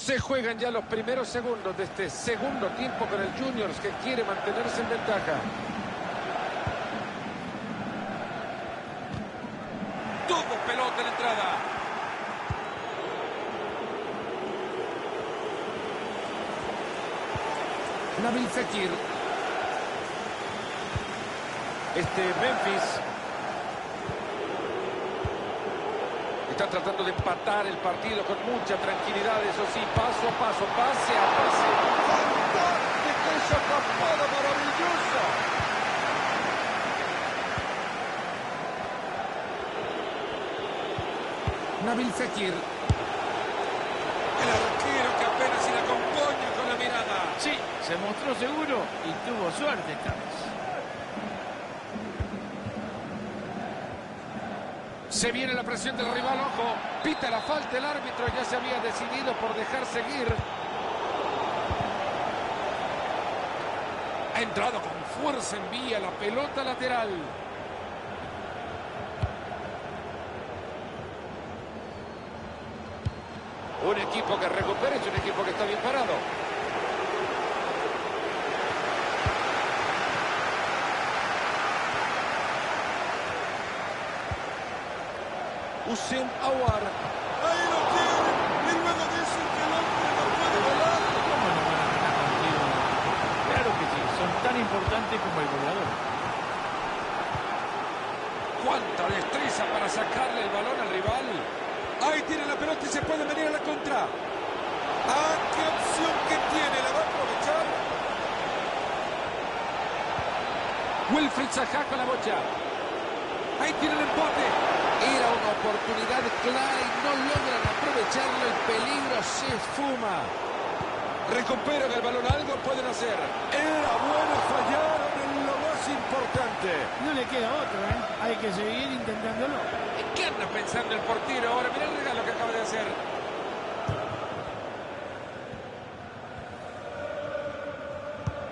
Se juegan ya los primeros segundos de este segundo tiempo con el Juniors, que quiere mantenerse en ventaja. Tuvo pelota en la entrada. Nabil Fekir. Memphis está tratando de empatar el partido con mucha tranquilidad, eso sí, paso a paso, pase a pase. ¡Fantástico! ¡Esa tapada maravillosa! Nabil Fekir. El arquero que apenas se la acompaña con la mirada. Sí, se mostró seguro y tuvo suerte esta vez. Se viene la presión del rival, ojo. Pita la falta el árbitro, ya se había decidido por dejar seguir. Ha entrado con fuerza en vía la pelota lateral. Un equipo que recupera es un equipo que está bien parado. Houssem Aouar. Ahí lo tiene. Y luego dice que el hombre no puede volar. ¿Cómo no van a ganar partido? Claro que sí, son tan importantes como el goleador. ¡Cuánta destreza para sacarle el balón al rival! Ahí tiene la pelota y se puede venir a la contra. ¡Ah, qué opción que tiene! ¿La va a aprovechar? Wilfried Zaha con la bocha. Ahí tiene el empate. Era una oportunidad clara y no logran aprovecharlo. El peligro se esfuma. Recuperan el balón, algo pueden hacer. Era bueno, fallaron en lo más importante. No le queda otro, ¿eh? Hay que seguir intentándolo. ¿En qué anda pensando el portero ahora? Mirá el regalo que acaba de hacer.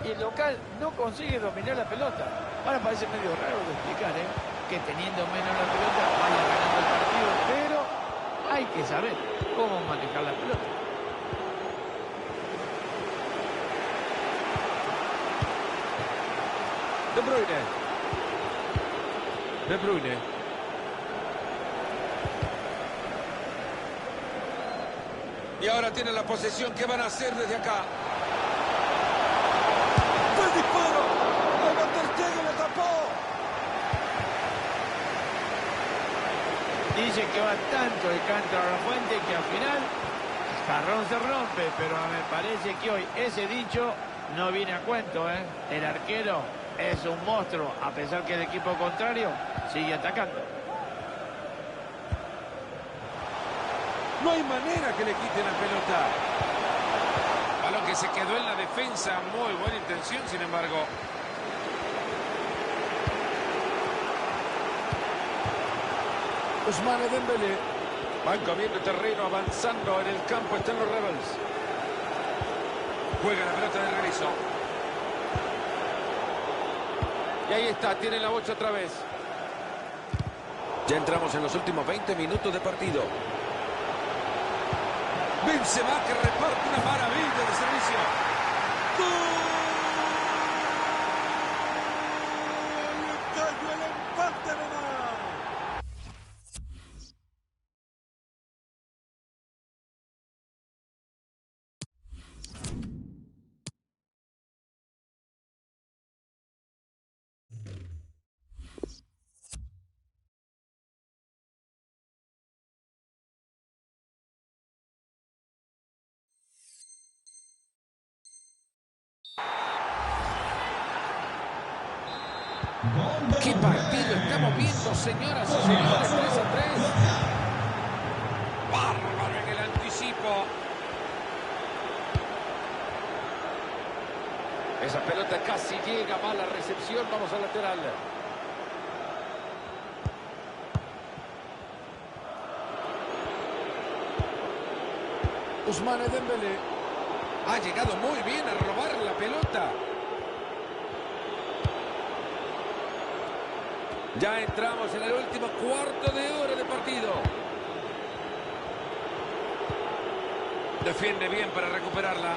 Y el local no consigue dominar la pelota. Ahora parece medio raro de explicar, ¿eh? Que teniendo menos la pelota vaya ganando el partido, pero hay que saber cómo manejar la pelota. De Bruyne. De Bruyne. Y ahora tiene la posesión. ¿Qué van a hacer desde acá? ¡Fue el disparo! ¡El Ter Stegen lo tapó! Dice que va tanto el canto a la fuente que al final el jarrón se rompe, pero me parece que hoy ese dicho no viene a cuento, ¿eh? El arquero es un monstruo, a pesar que el equipo contrario sigue atacando. No hay manera que le quiten la pelota. Balón que se quedó en la defensa. Muy buena intención, sin embargo. Ousmane Dembélé. Van comiendo terreno, avanzando en el campo. Están los Rebels. Juega la pelota de regreso. Y ahí está, tiene la bocha otra vez. Ya entramos en los últimos 20 minutos de partido. Benzema que reparte una maravilla de servicio. ¡Gol! ¡Cayó el empate nomás! ¡Qué partido estamos viendo, señoras y señores! 3-3. ¡Bárbaro en el anticipo! Esa pelota casi llega, mala recepción. Vamos al lateral. Ousmane Dembélé. Ha llegado muy bien a robar la pelota. Ya entramos en el último cuarto de hora de partido. Defiende bien para recuperarla.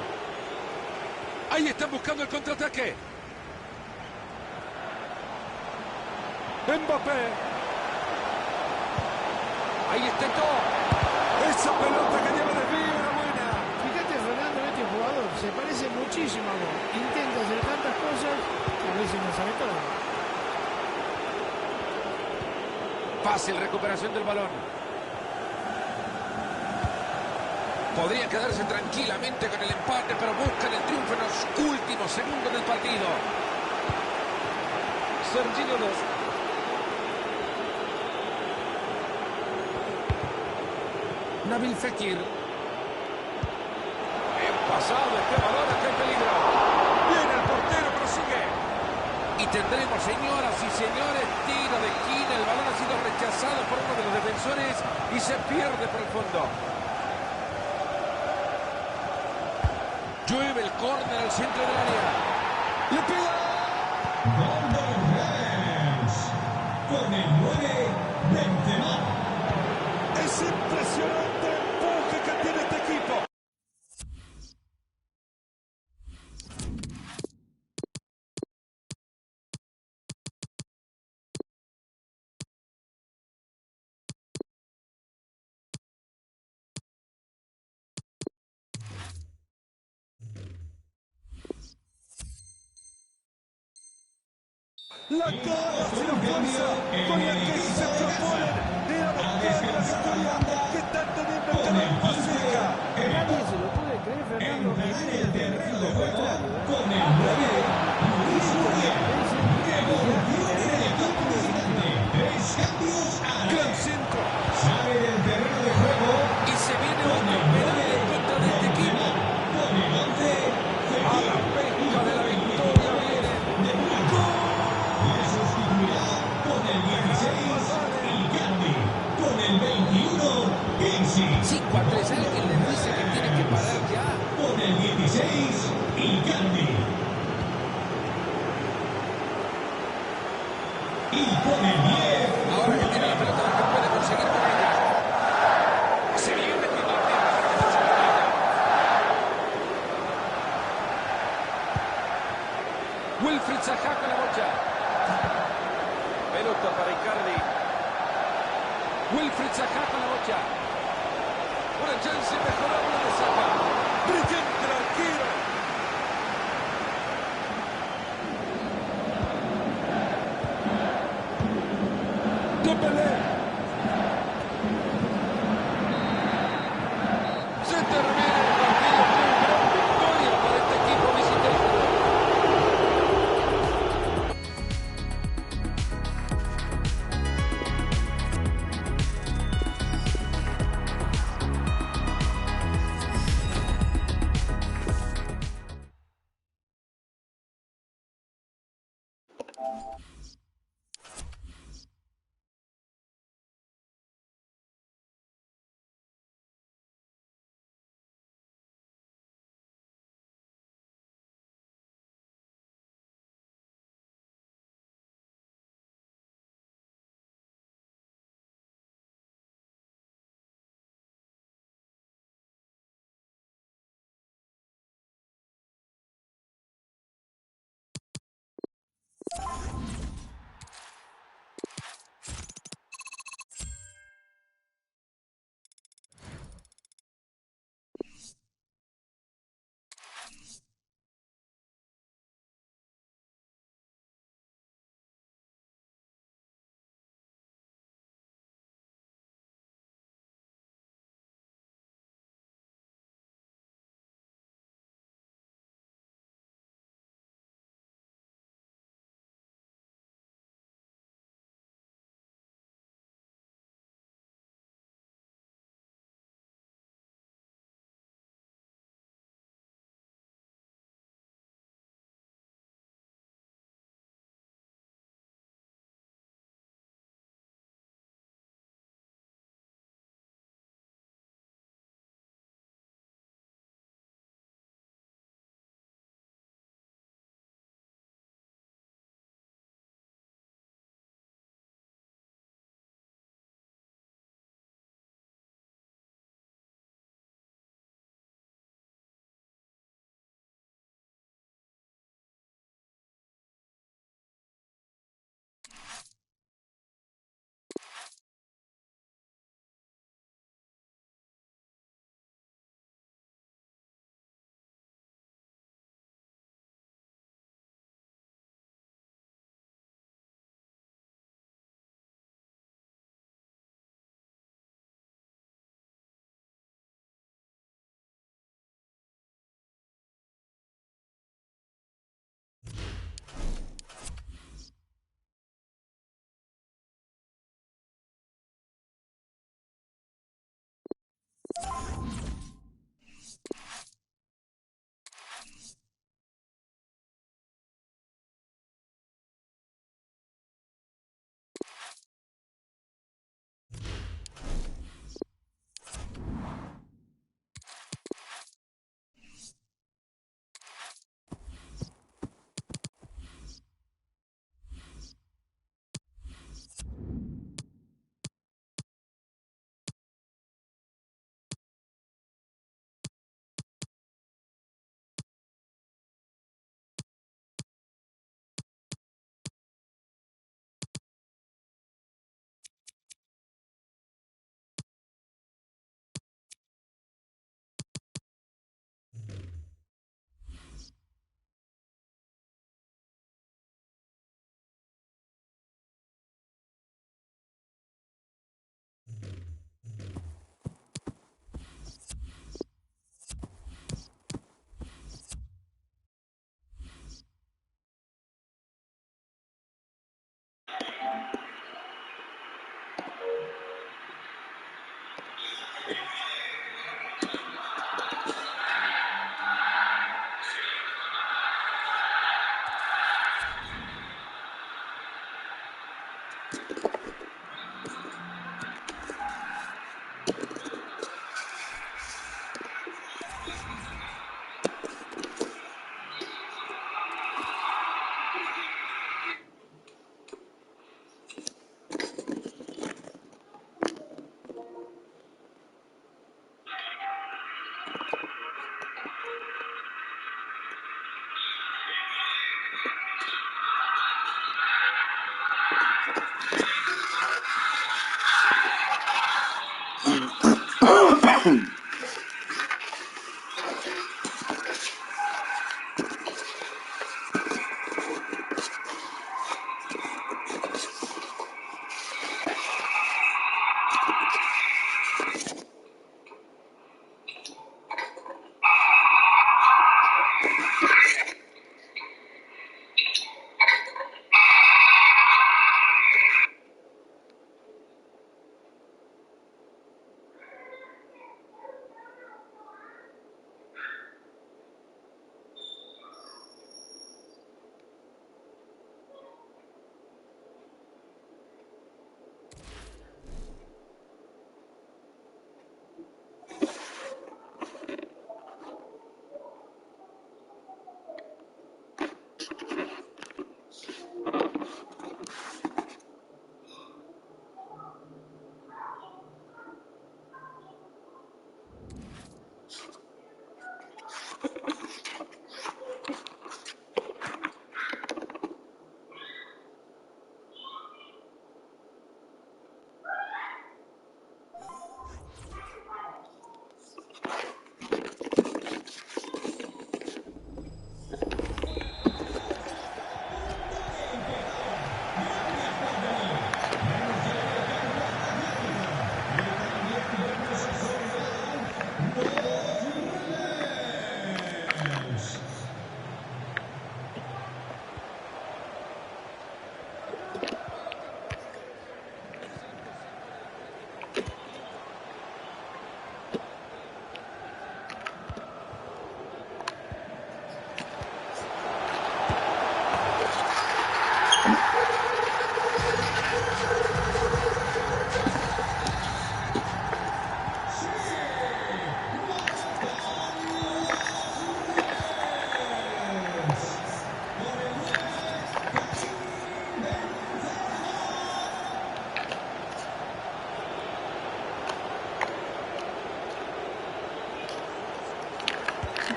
Ahí están buscando el contraataque. Mbappé. Ahí está todo. Esa pelota que lleva desvío era buena. Fíjate, Fernando, este jugador se parece muchísimo a vos. Intenta hacer tantas cosas que a veces no sabe todo. Fácil recuperación del balón. Podría quedarse tranquilamente con el empate, pero buscan el triunfo en los últimos segundos del partido. Serginho Dest. Nabil Fekir. Bien pasado este balón, acá hay peligro. Viene el portero, pero sigue. Y tendremos, señoras y señores, tiro de esquina. El balón ha sido rechazado por uno de los defensores y se pierde por el fondo. Llueve el córner al centro del área. ¡Le pega! Con el 9, Benzema. Es impresionante el empuje que tiene este equipo. La ganas y la fuerza con la que se proponen de ir a buscar la victoria que tanto bien me queda más cerca. Nadie se lo puede creer, Fernando, que viene el terreno contrario. Con el 9, Luis Muriel. Revolución en el campo visitante. 3 cambios a la Gran vez. centro. Sale del terreno de juego. Y se viene otro penal en contra de este equipo. Con el 11, A la pesca de la victoria viene. de Blanco. Le sustituirá con el 16, Icardi. Con el 21, Vinci. Sí, cuando es alguien le dice que tiene que parar ya. Con el 16, Icardi. Y con el 10, Ahora que tiene la pelota, lo que puede conseguir con ella. Se viene metiendo la pierna para que no se la caiga. Wilfried Zaha con la bocha. Pelota para Icardi. Wilfried Zaha con la bocha. Una chance mejorable de Zaha. Brillante el arquero. Dembélé. Se termina el partido con una gran victoria para este equipo visitante.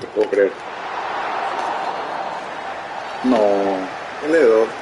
No puedo creer. No, el dedo.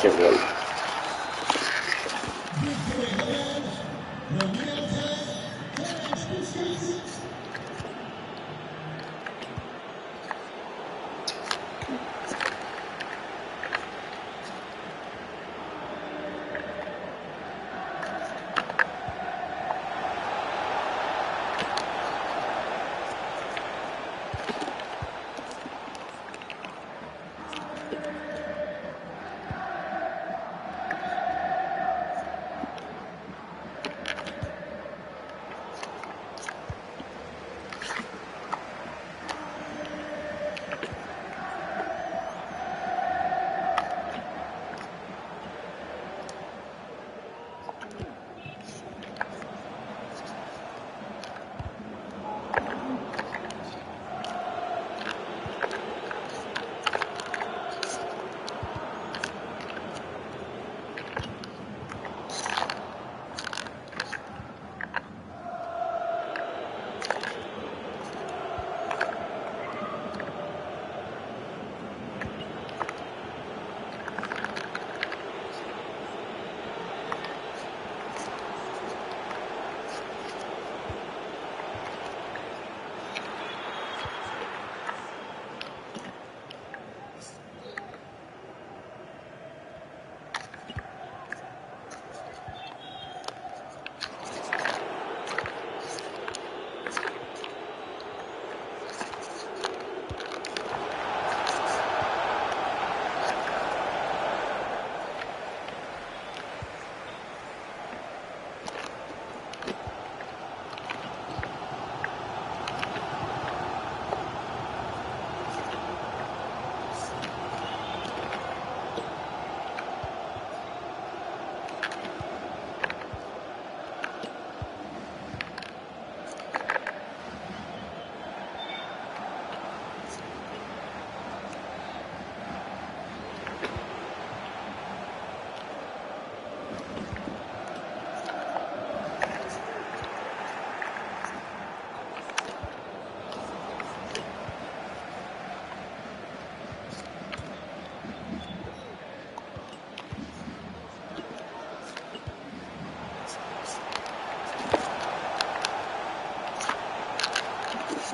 Qué gol.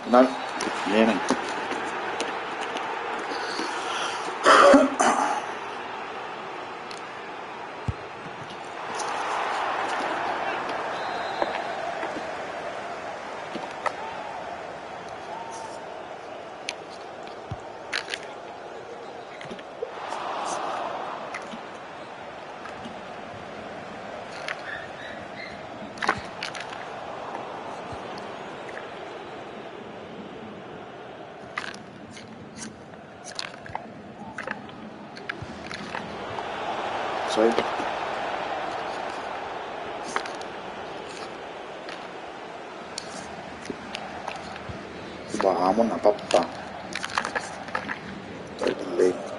Final. Vienen. Soy. Bajamos la papa. Dale.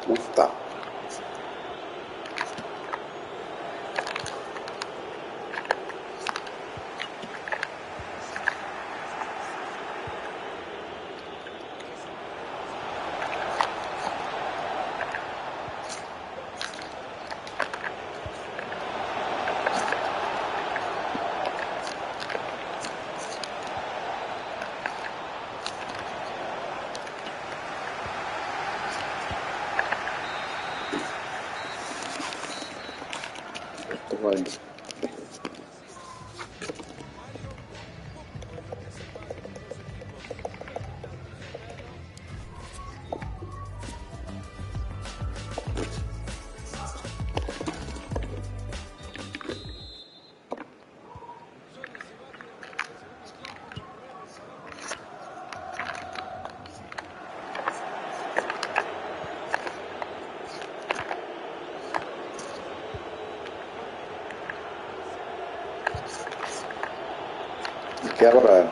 Gusta. poco ahí. ¿Qué ahora?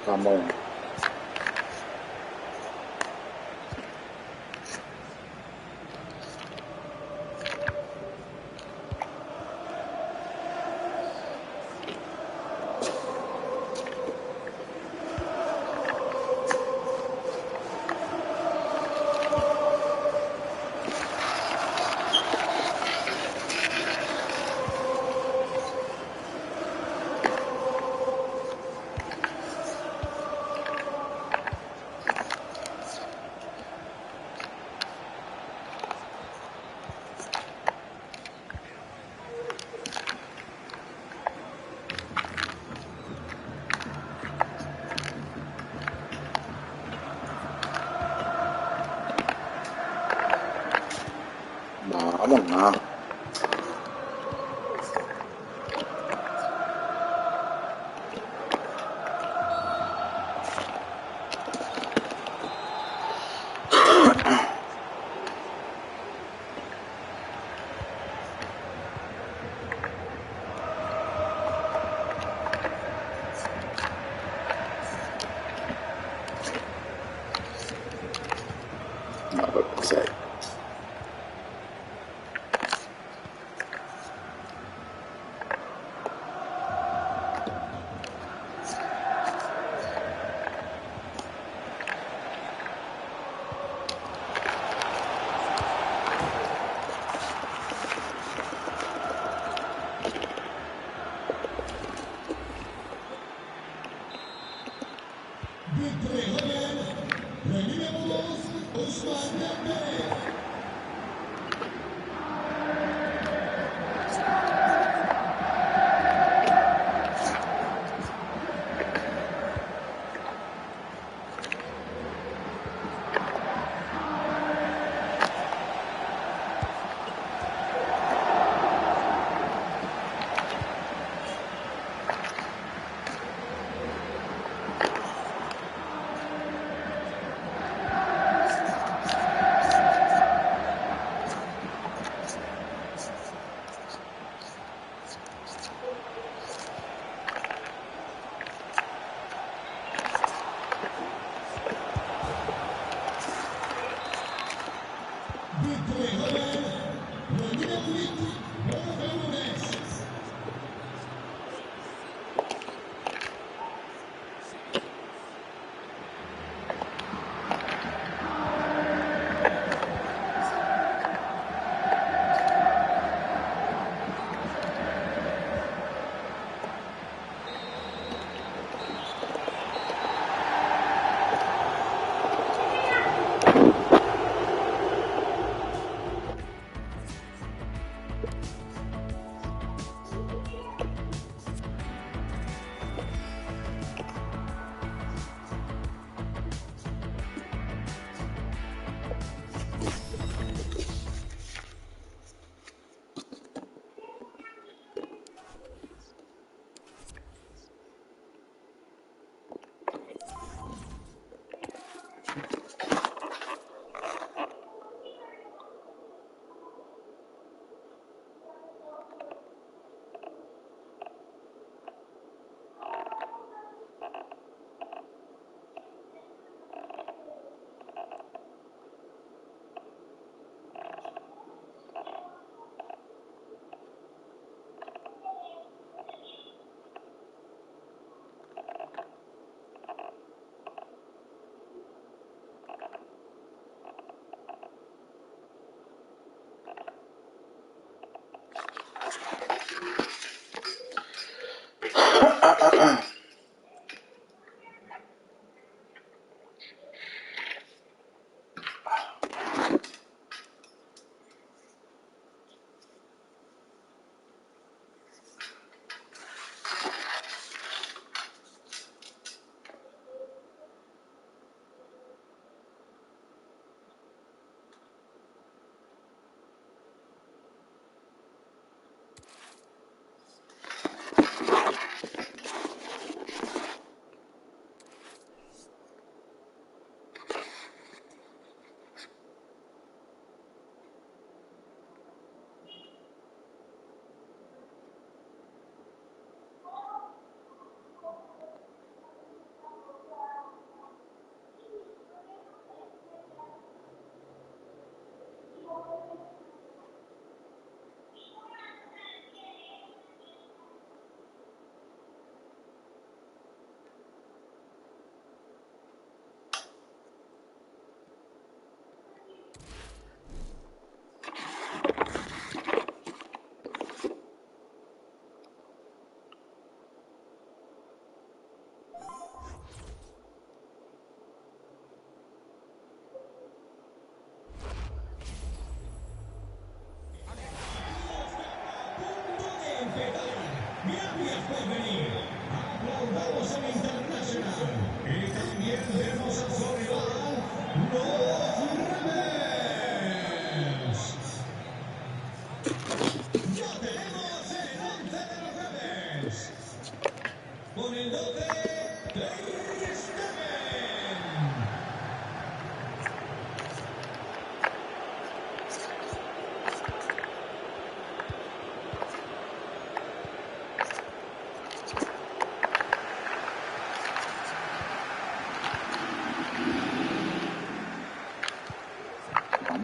Vamos.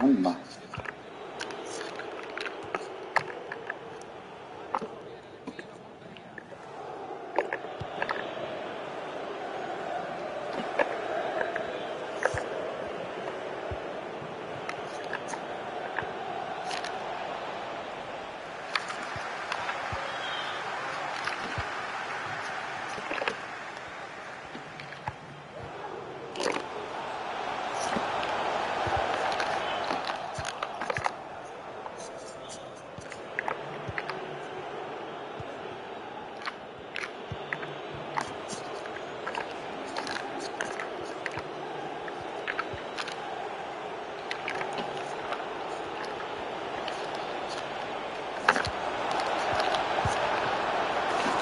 Caramba.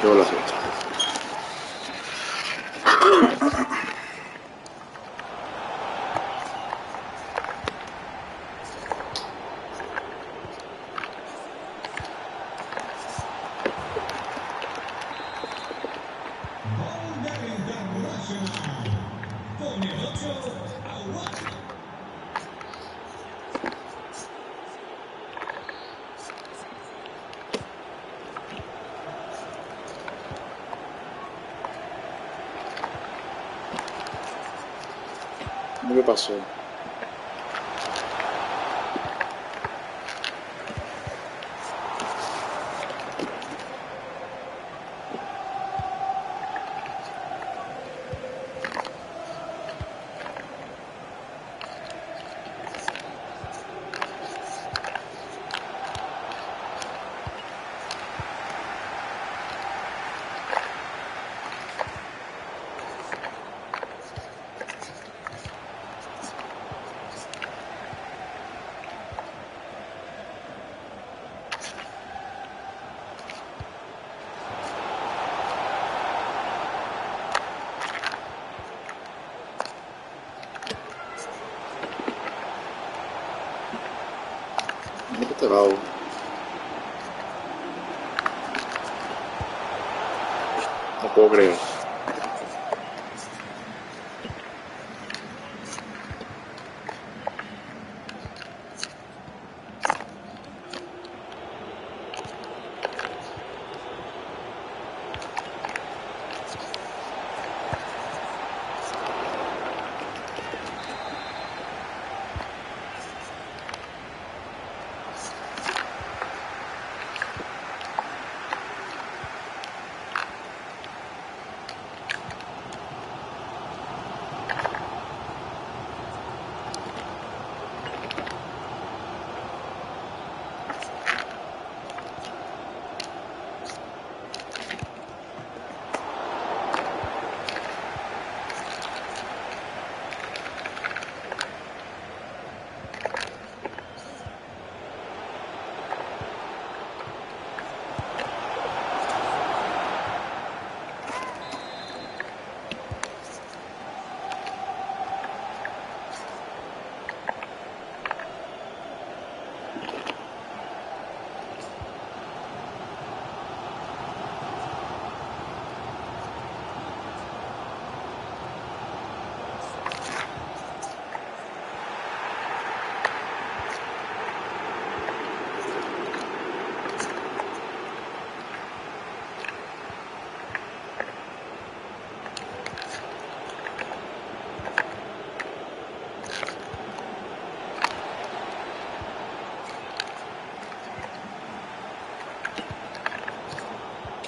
Qué golazo. Gol del Internacional. Con el 8, Aguad. ¿Qué pasó? ¿Cómo que te va? No puedo creer.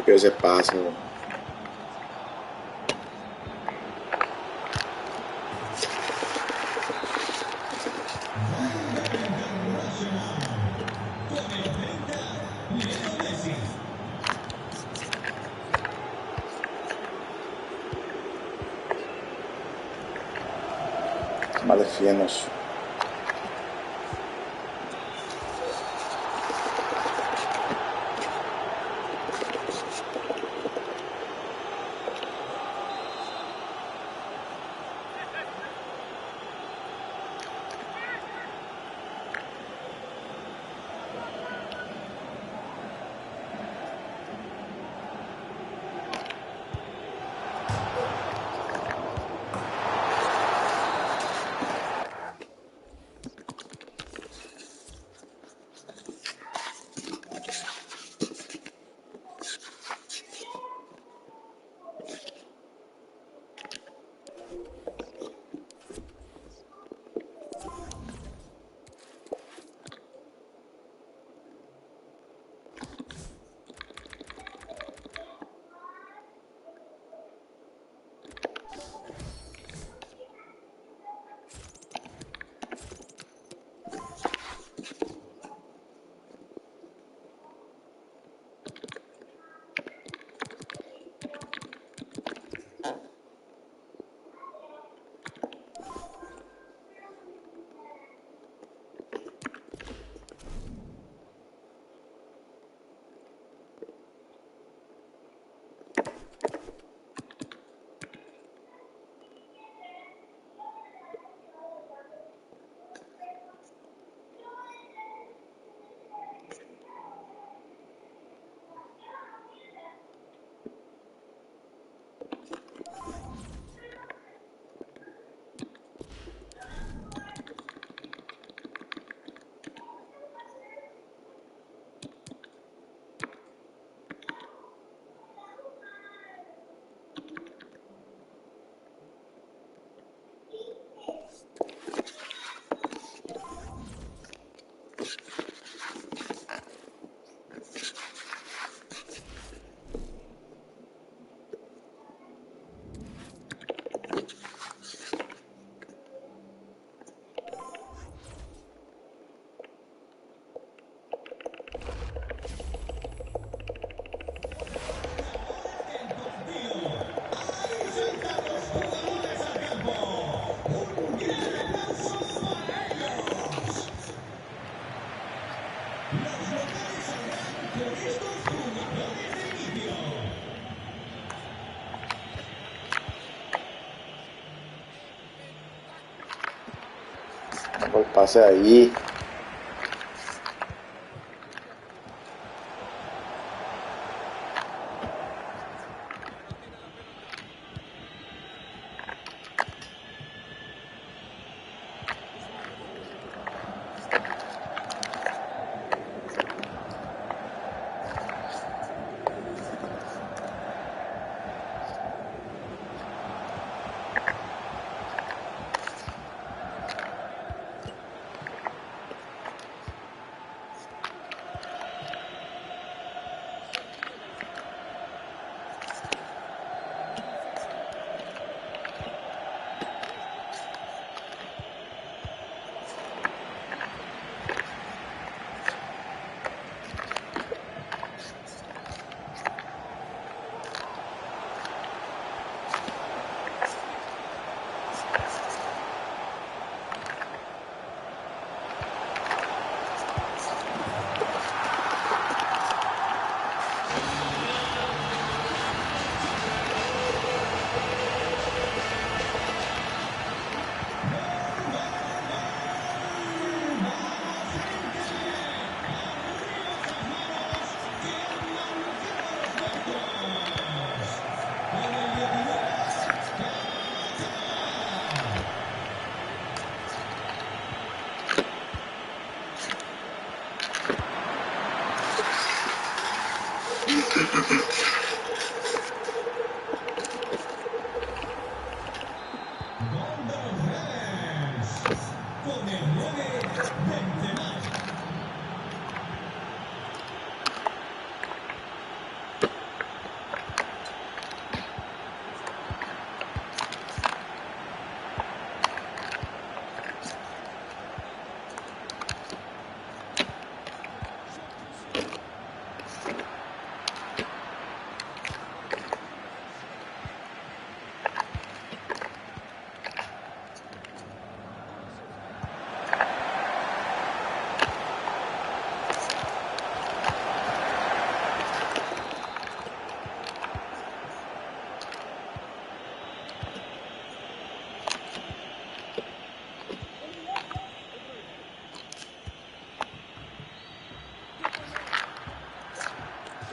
¿Qué ese pase? Gol del Internacional. Con el 30, Leo Messi. Más de fienos. Por pase ahí. Con el 9, Benzema.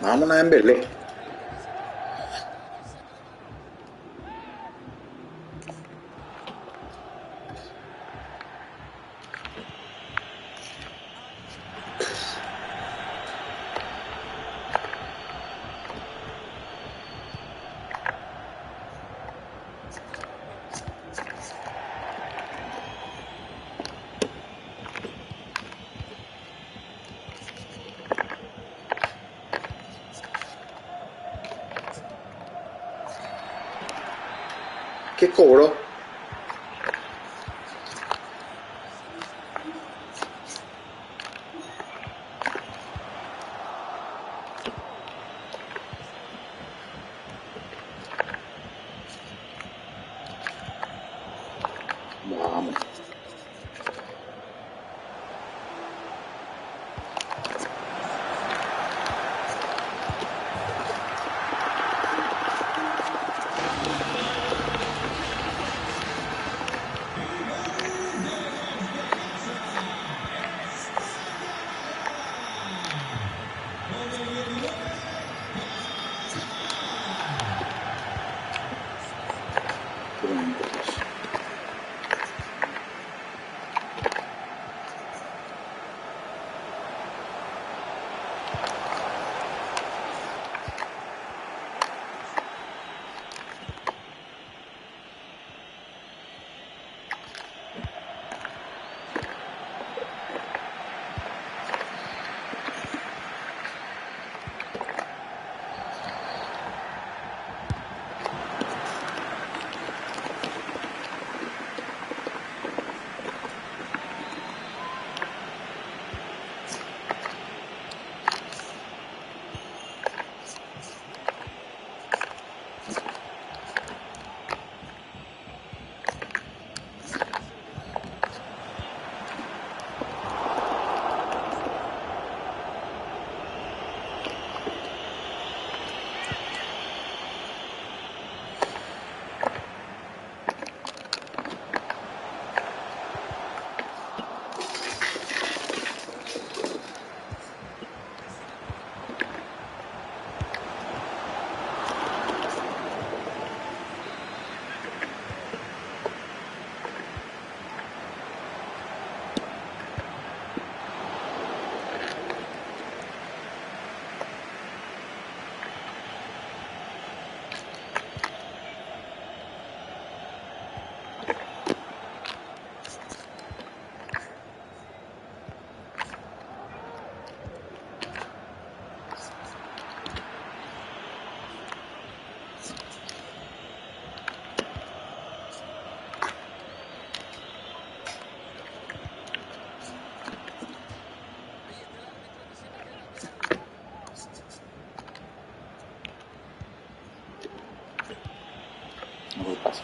Vámonos a Dembélé. ¿Qué cobró? Vamos. No voy paso.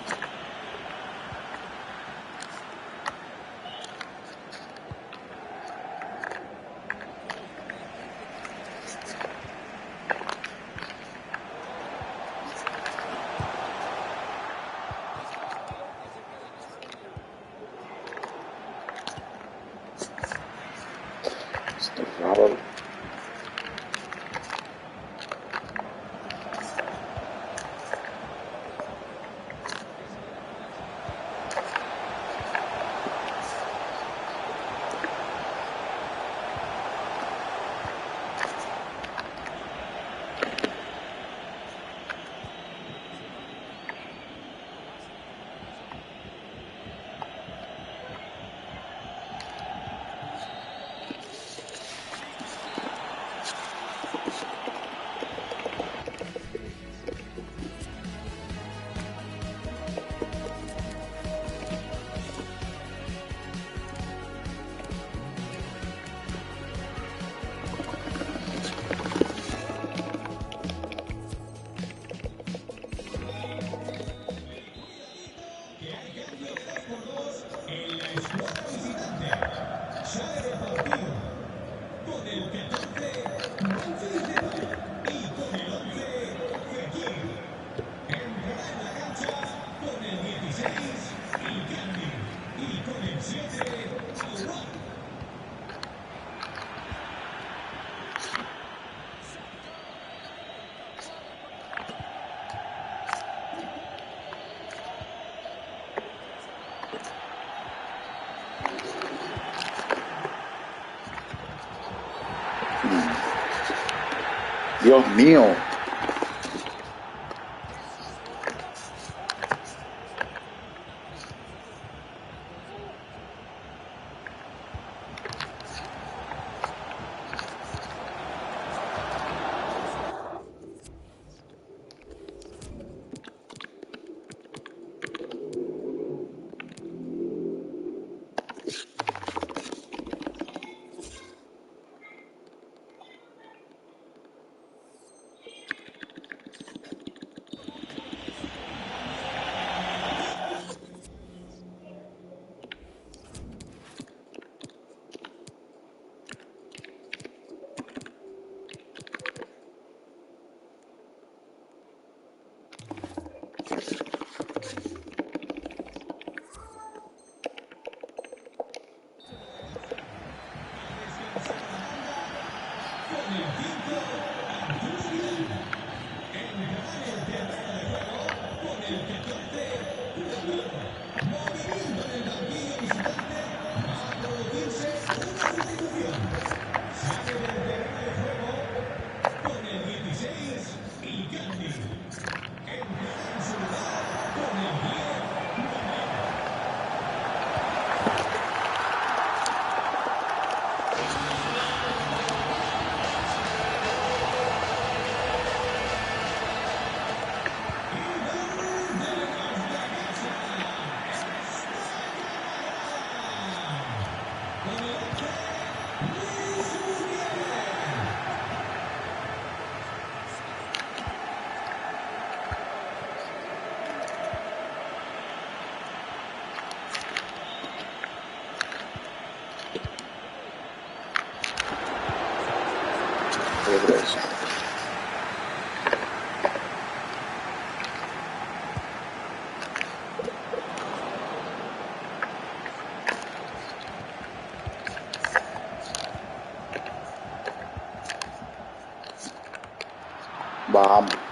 Estoy raro. Dios mío. Regreso. Vamos.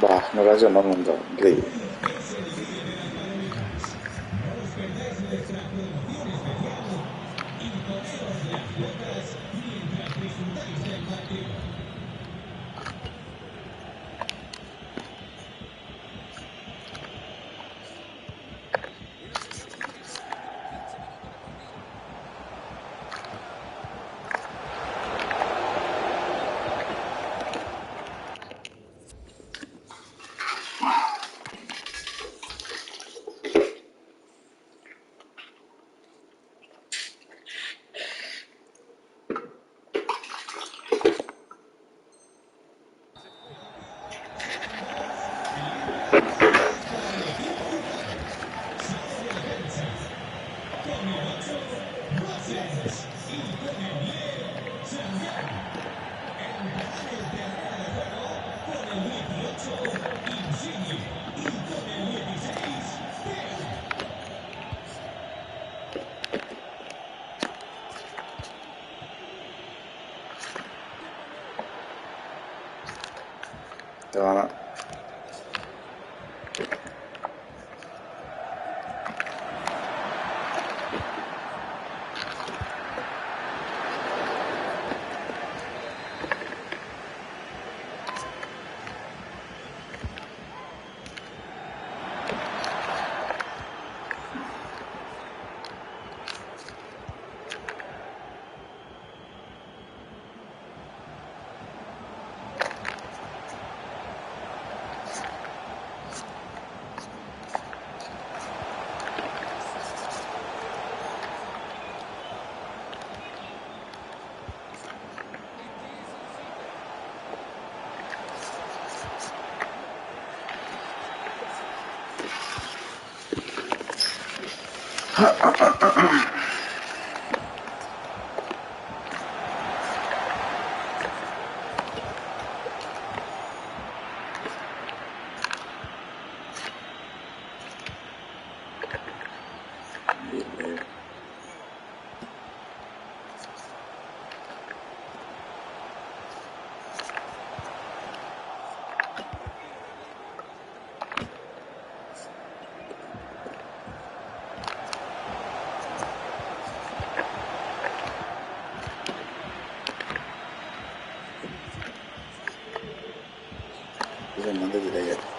Va, no gracias, no, nunca. Increíble. Te van a... Hernández de ayer.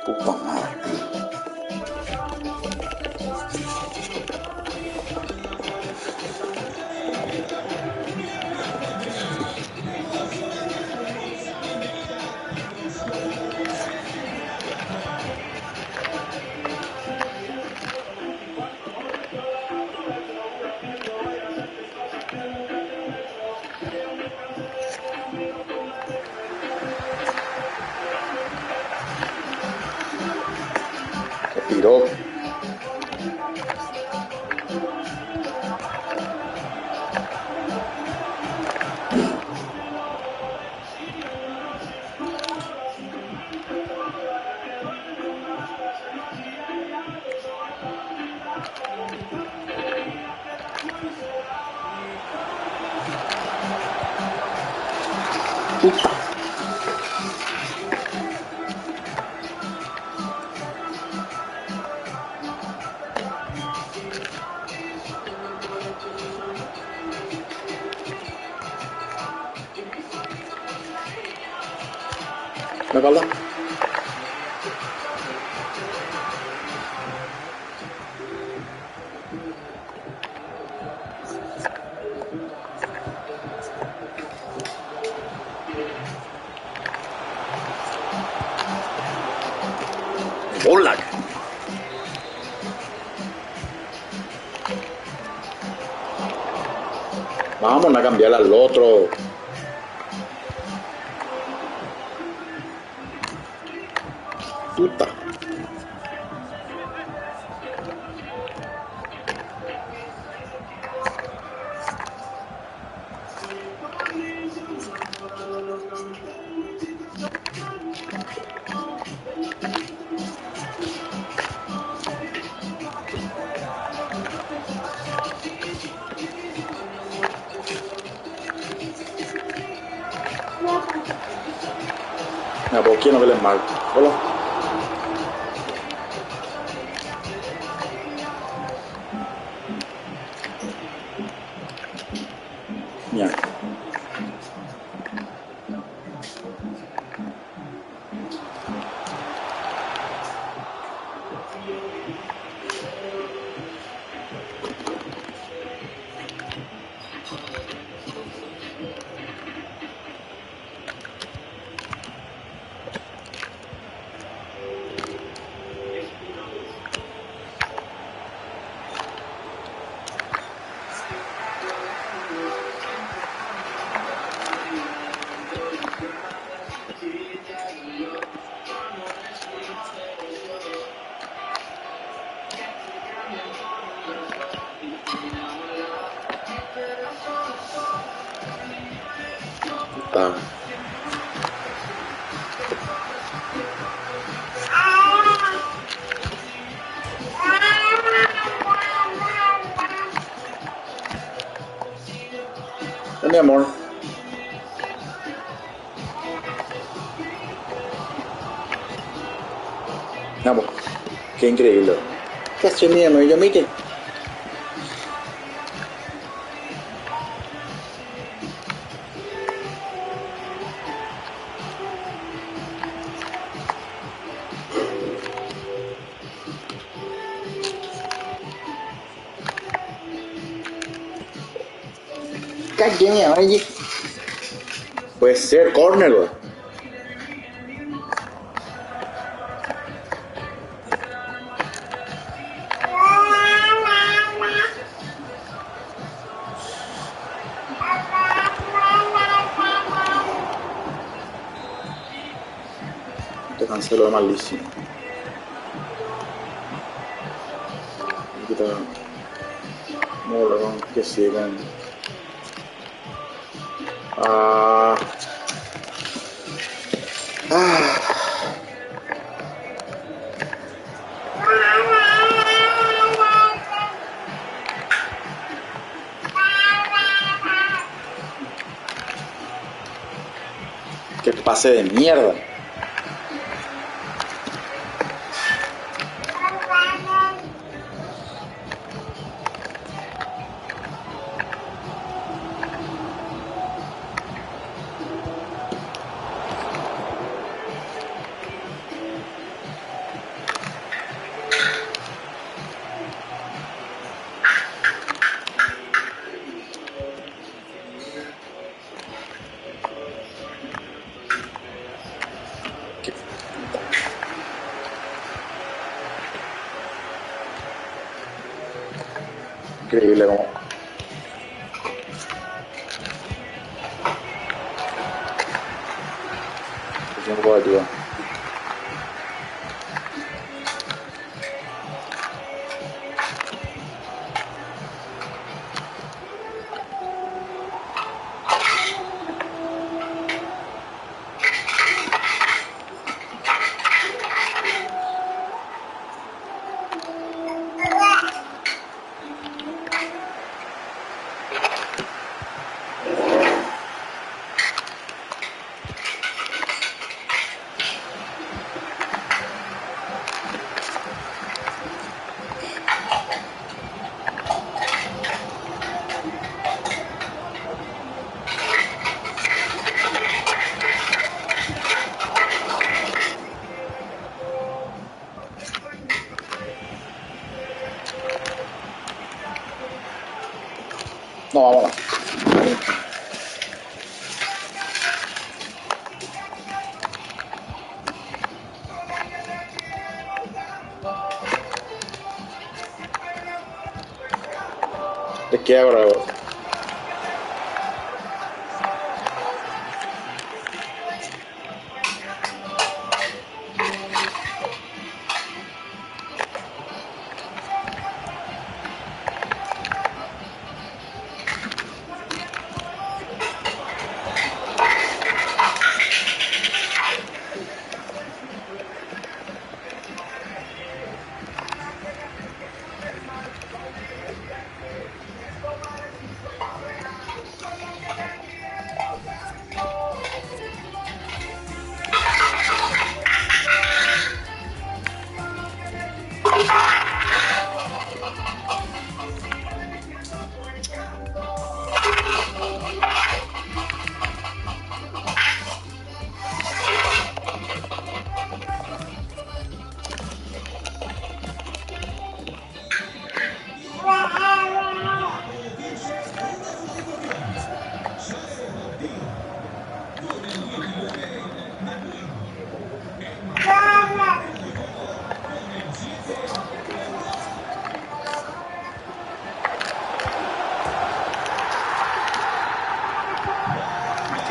Puta madre. Se tiró. Puta. ¿Me falta? ¡Hola! Vamos a cambiar al otro. Puta. Mira, ¿por qué no ves mal? Hola. Mira. Ah, mi amor. Vamos. Qué increíble. ¿Qué hace mi amor? Yo mire. Cállate, oye. Puede ser corner, güey. Te cancelo malísimo. Quita. Mola, que sí, ven. Ah. Ah. Que pase de mierda. Increíble como. No puedo ayudar. No, vámonos. ¿De qué ahora?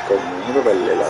Comunque belle là.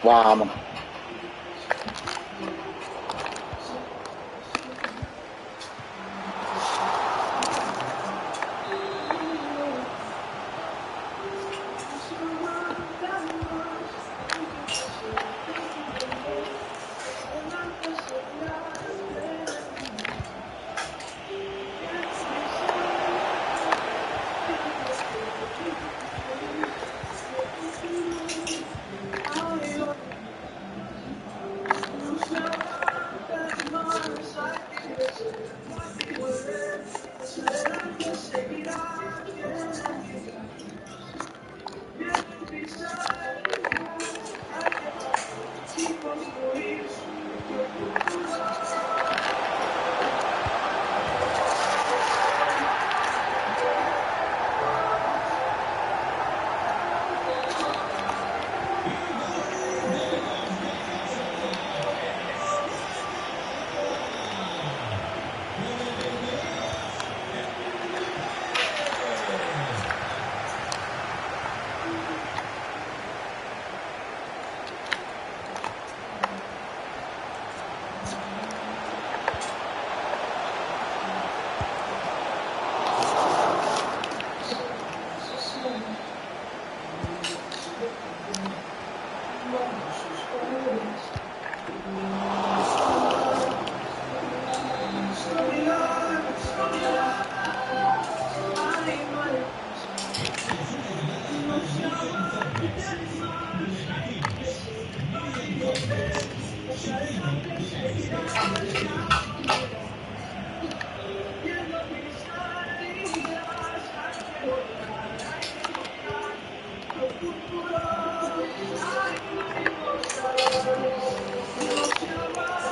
Vamos.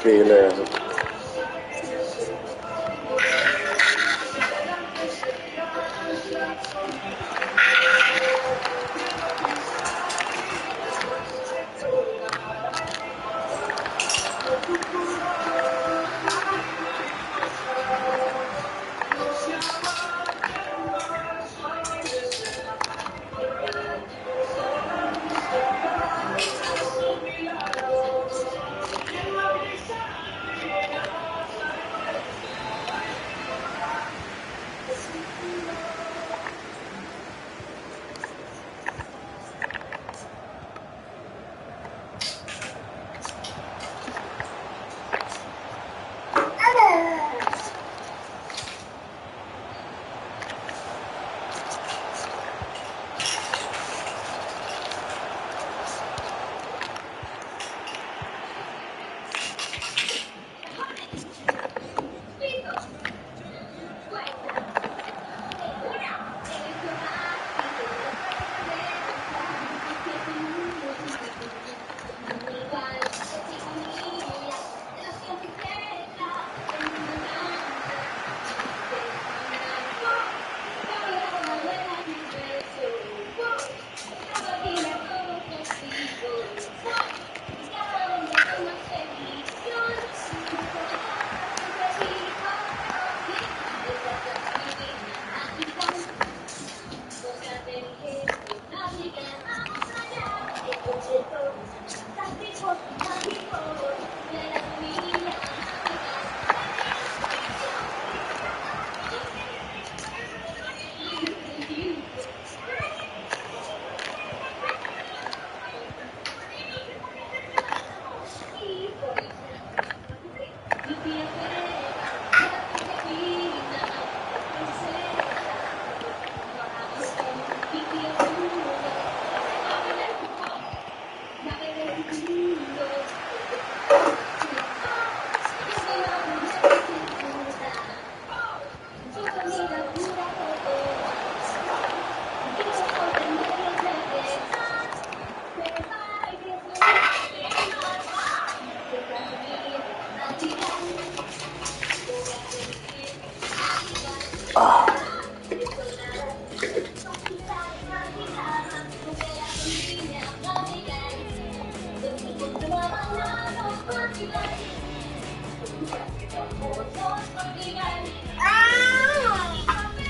Increíble eso.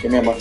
Sí, mi amor.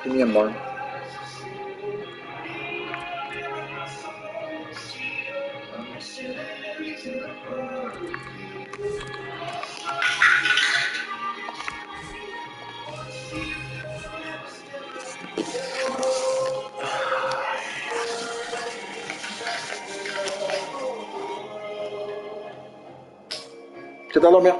Sí, mi amor. ¿Qué tal, lo mío?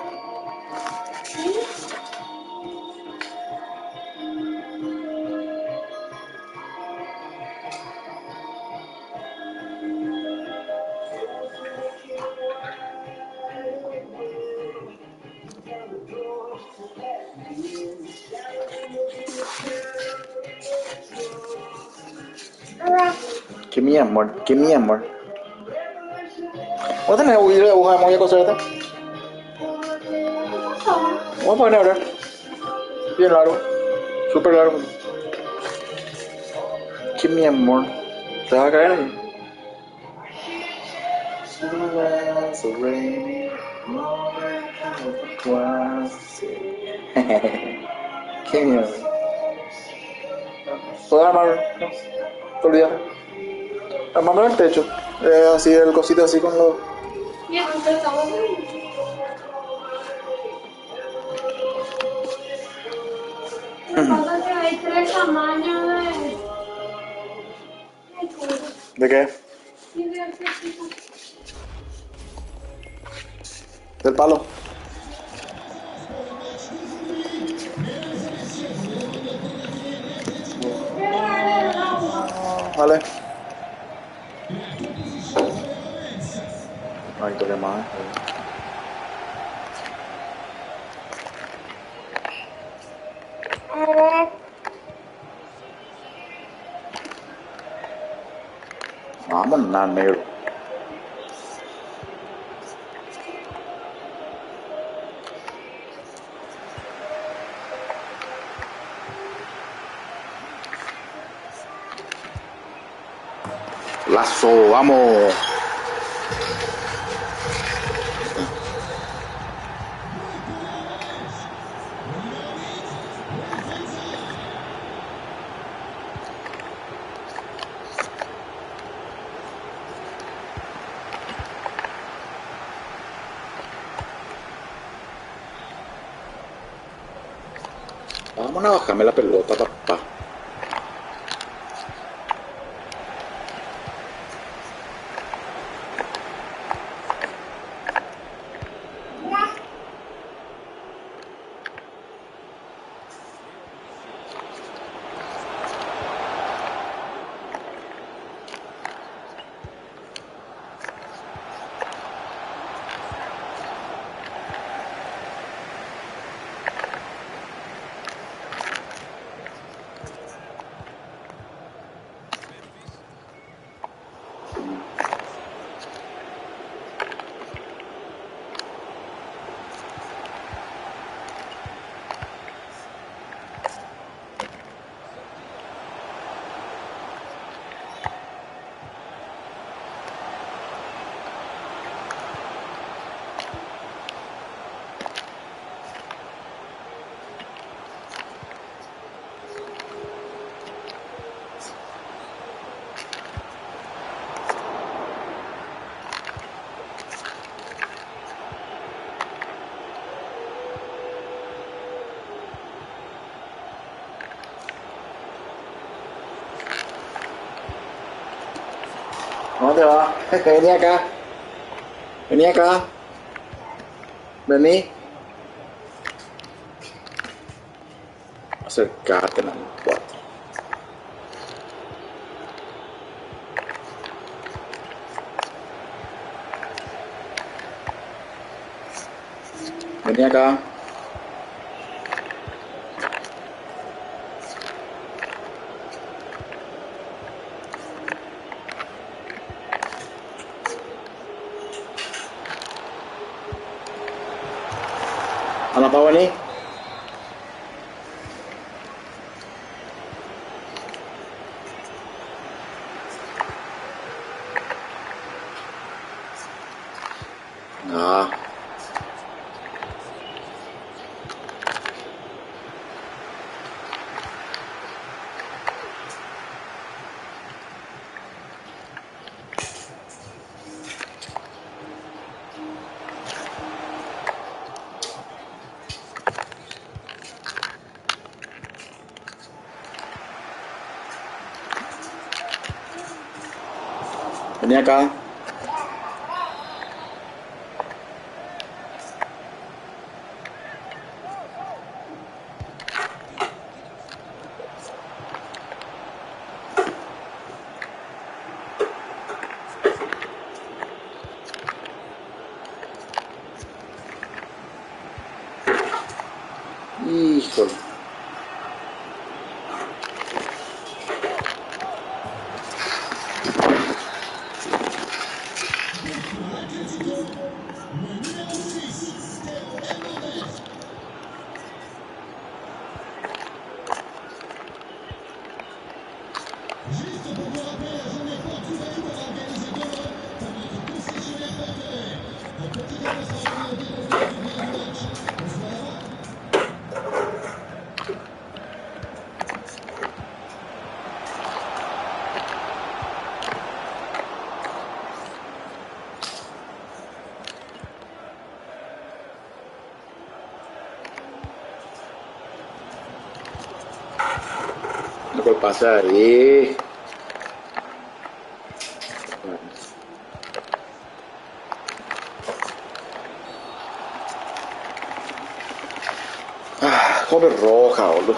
Que mi amor, que mi amor. ¿Vos tenés que ir a buscar muy cosas esta? Vamos a poner ahora. Bien largo. Súper largo. Que mi amor. ¿Te vas a caer ahí? Qué miedo. ¿Puedo armar? No. Te olvidas. Armamos el techo. Así, el cosito así con los. Hay tres tamaños ¿De qué? Del palo. Vale. Ay, toque más. Vamos, nada, negro. Lazo, vamos. Vamos a bajarme la pelota, papá. ¿dónde te vas? Vení acá. Vení acá. Vení. Acercate, no importa. Vení acá. Anda para venir. Ah. Vení acá. Híjole. Lo que pasa ahí. Ah, joder roja, boludo.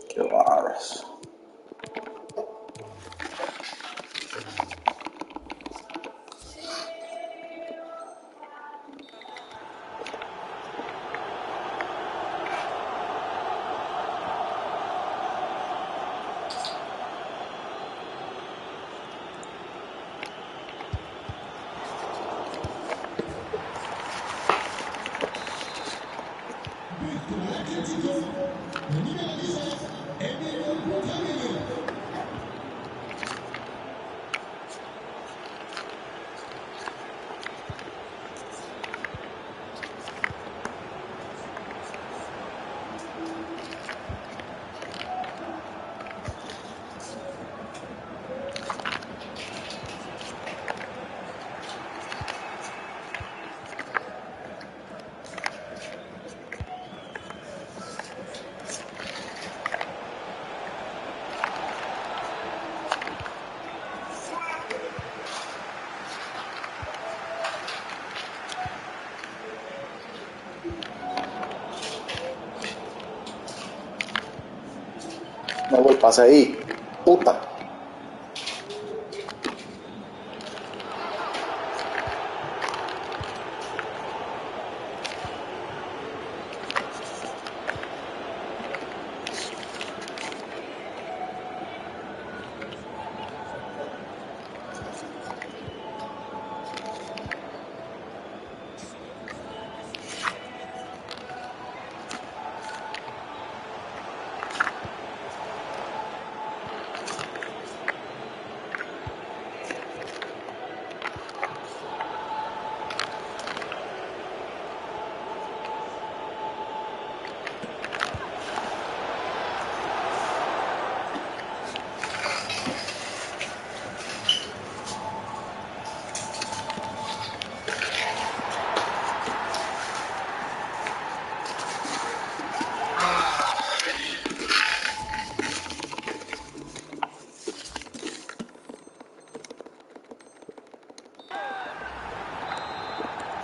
Qué barras. No voy, pasa ahí. Puta.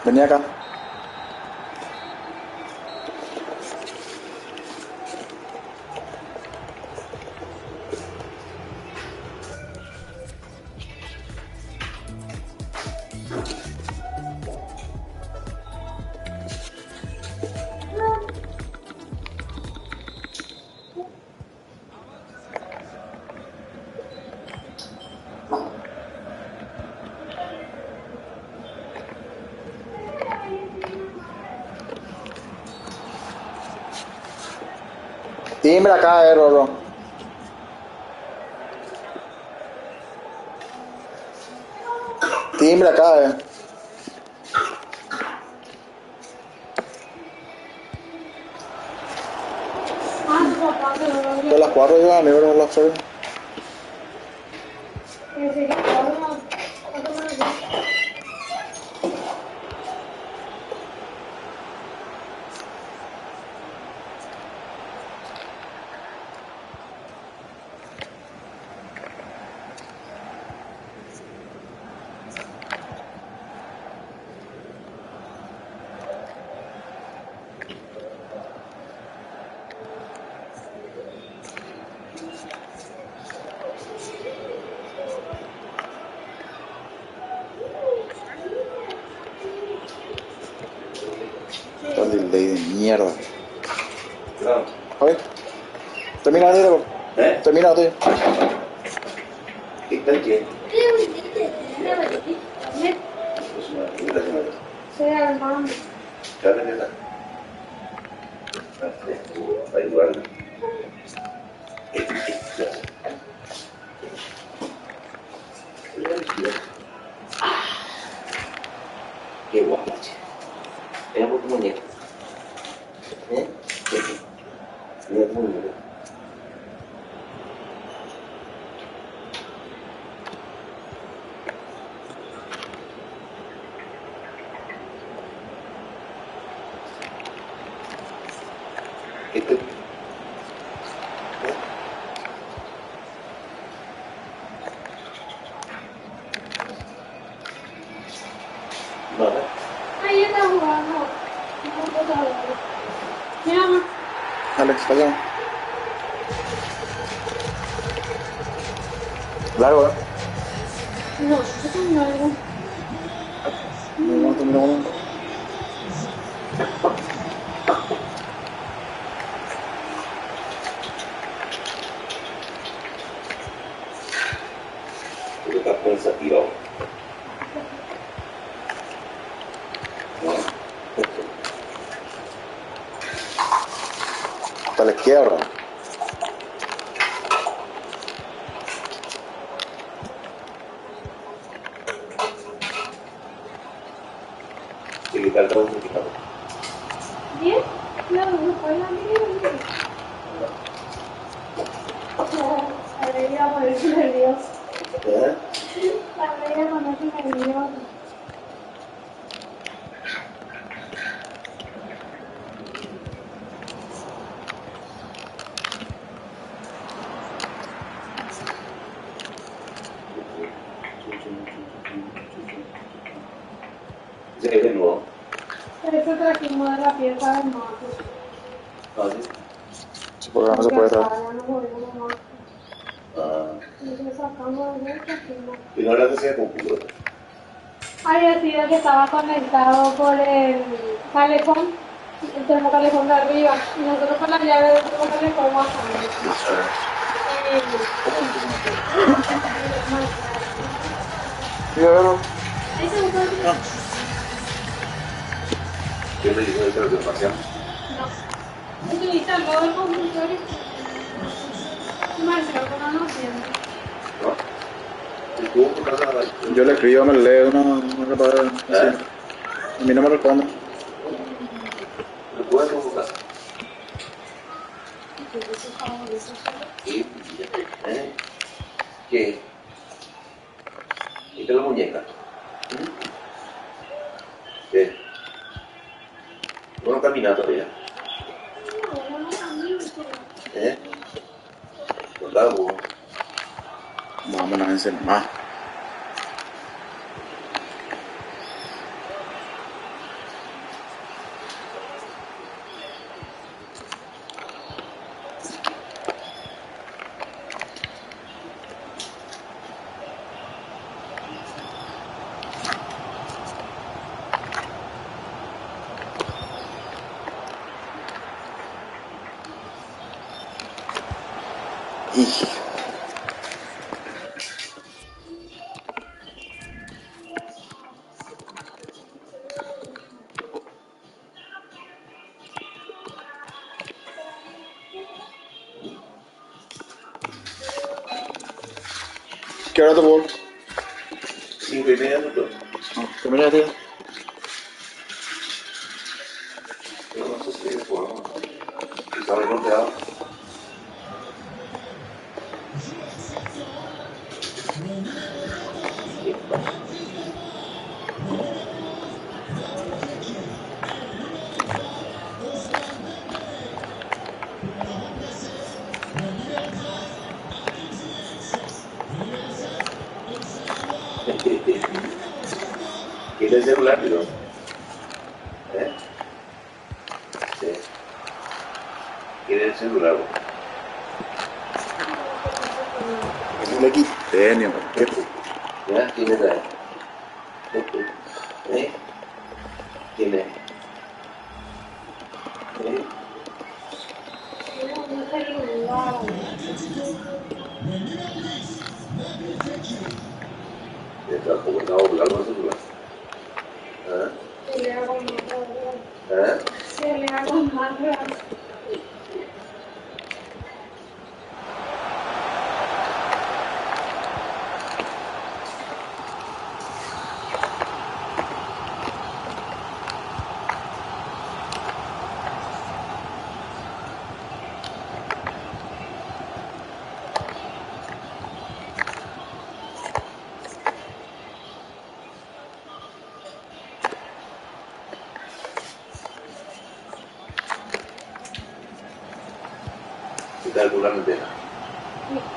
Venía acá. Timbre acá, Roro. Timbre acá, Ah, tu papá se lo logra. De las 4 yo a mí, bro, las 6. Que si la forma, ¿cuánto me lo dio? Está el delay de mierda. A ver. Termina, Nero. Termina, tío. Sí, hermano. Qué guapo. Era por tu muñeca. Mira tu muñeca. Este. Vale. Ahí está jugando. Mira, mamá. Alex, allá. Largo, No, yo tengo algo. No, termina uno. Tú estás pensativo. Hasta la izquierda. Se le falta un poquito. ¿Bien? Claro, no puede la mía. Alegría ponerse nervioso. Alegría ponerse nervioso. Se le ve nuevo. Eso trajimos de la pieza del mato. Ah, sí. Sí, porque no se puede traer. Ya no podemos más. Ah. Entonces sacamos de eso, trajimos. Y no la hacía con culo. Había sido que estaba conectado por el calefón, el termocalefón de arriba, y nosotros con la llave del termocalefón bajamos. Sí, a ver. Ahí se buscó el video. ¿Qué me dijo de que lo paseamos? No. Utiliza el modo del consultorio. Marcelo, ¿cómo no entiende? ¿No? ¿Y tú por casa? Yo le escribo, me leo, no repara. Sí. A mí no me responde. ¿Lo puedes convocar? Sí. ¿Qué? ¿Y qué es la muñeca? ¿Qué? No camina todavía. No da algo. Vámonos a enseñar más. Y... ¿Qué hora te puedo? 5:30 minutos. No, termina de Yo no sé si es bueno. Quizá me he golpeado. ¿Quién es el celular, tío? ¿Eh? Sí. ¿Quién es el celular? un equipo. Genio. ¿Ya? ¿Quién es ahí? ¿Eh? ¿Quién es? ¿Eh? Está como está hablando el celular. ¿Ah? ¿Ah? Se le hago más grande. ¿Qué tal con la antena?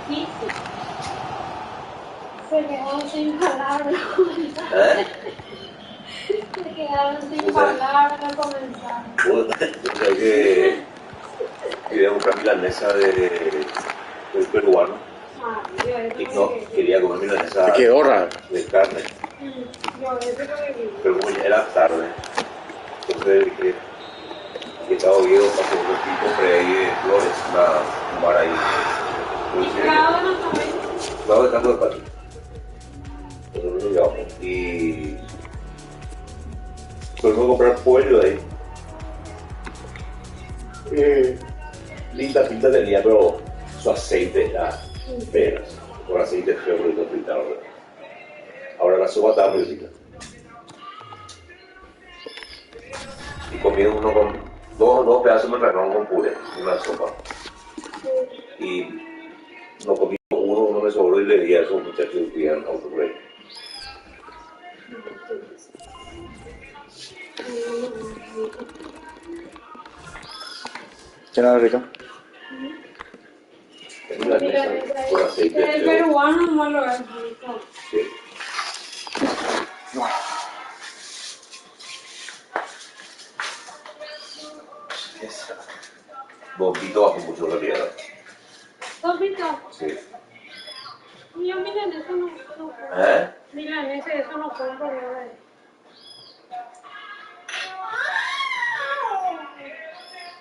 Difícil. Se quedaron sin palabras. ¿Eh? Se quedaron sin palabras al comenzar. Bueno, yo creo que quería comprar milanesa del peruano Ah, yo y eso no que... quería comer milanesa Qué hora. de carne, Yo eso que... pero como ya era tarde, entonces dije que estaba oído para que y compré ahí de Flores, un bar ahí. Cada uno también. Estaba de campo de patio. Entonces nos llevamos y fuimos a comprar pollo de ahí. Linda pinta tenía, pero su aceite era veras, con aceite feo por eso fritado. Ahora la sopa estaba muy rica. Y comí uno con dos pedazos de marrón con puré, una sopa. Y no comí uno me sobró y le di a esos muchachos que pidan autopre. ¿Quién era rico? Es una mesa con aceite El feo. peruano no lo es rico. Sí. Bombito bajo mucho la tierra. Topito, Sí. yo miren eso no compro. ¿Eh? Miren eso no compro, ¿verdad?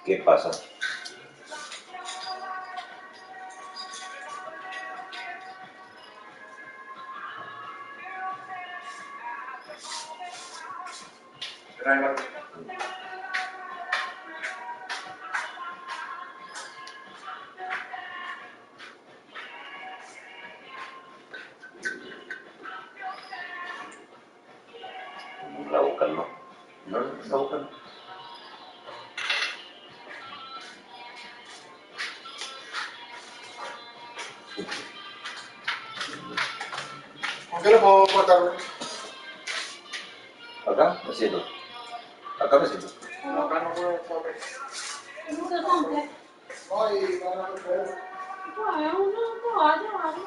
¿Qué pasa? La boca no. No, la boca no. ¿Con qué le puedo cortar? Acá me siento. Acá me siento. No, acá no puedo cortar. ¿Cómo se compra? No, y no, no, Pues uno toalla, ¿vale?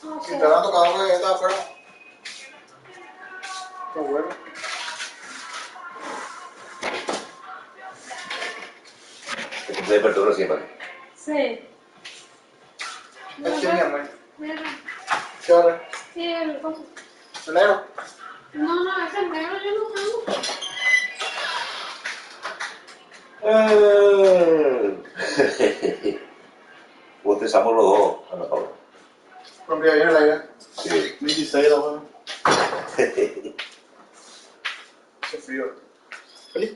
No si sé. está dando cada uno que está afuera. Está bueno. Me despertó recién, ¿vale? Sí. Es que mi amor. Mira, ¿Qué hora? sí, el coso. ¿El negro? No, ese negro yo no tengo. Bostezamos los dos, Ana Paula. Rompía bien el aire. Sí. 26 la buena. Hace frío. ¿Feliz?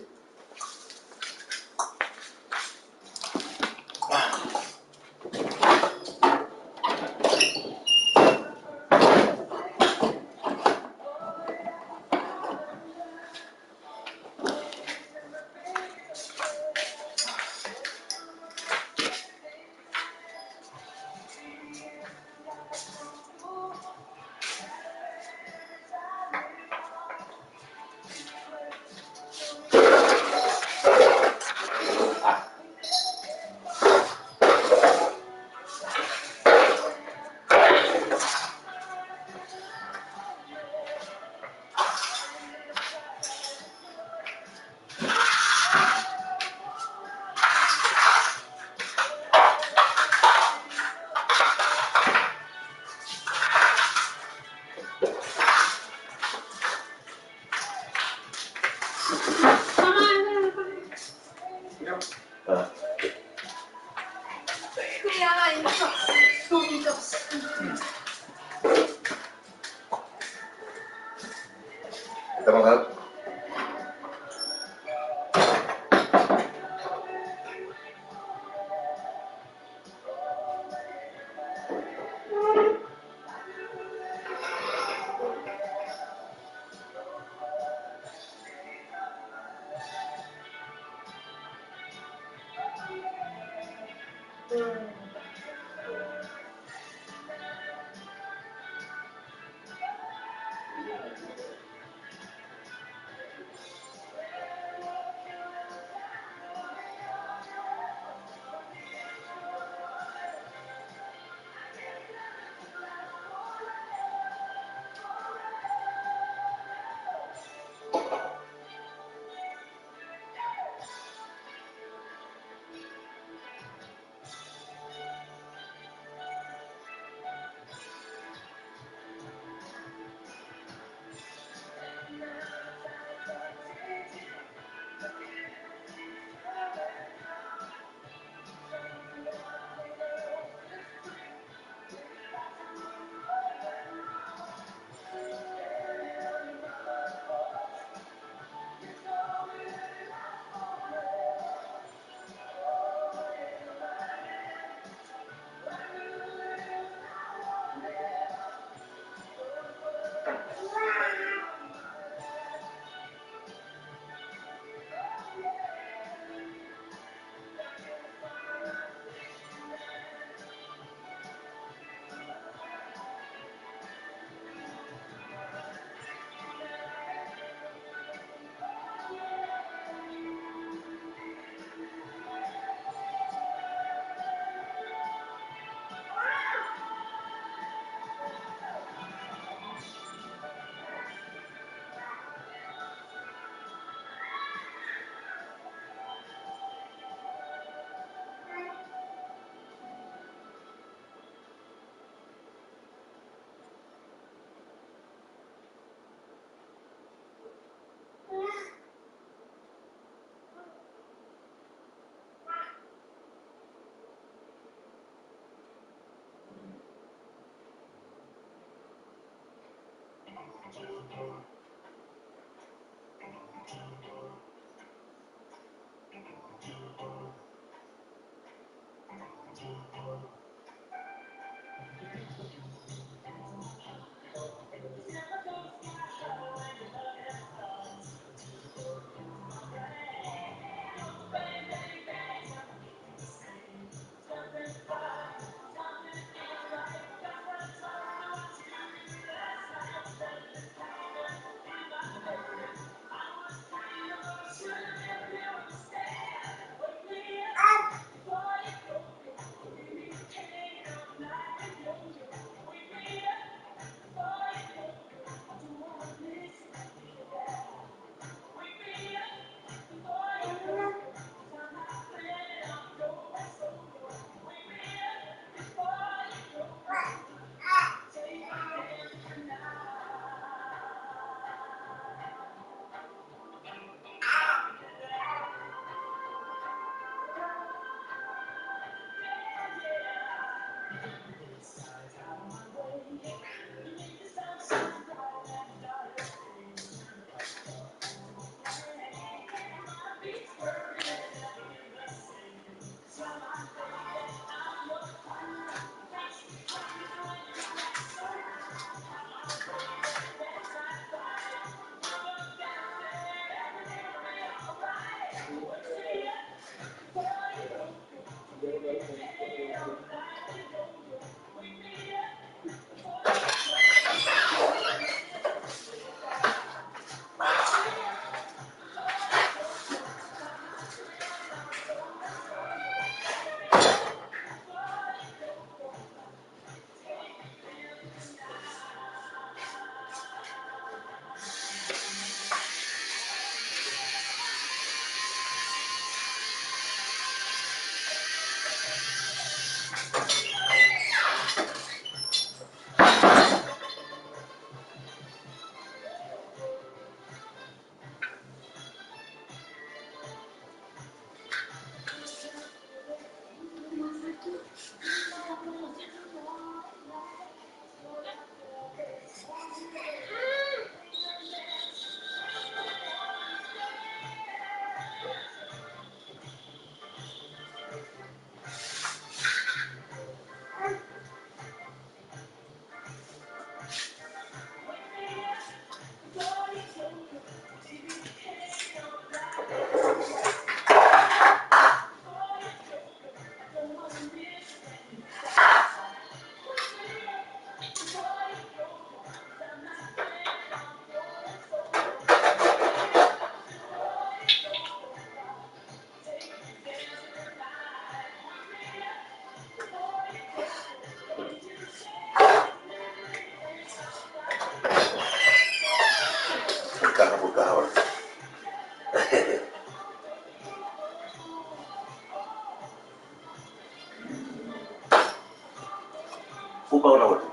pago la vuelta.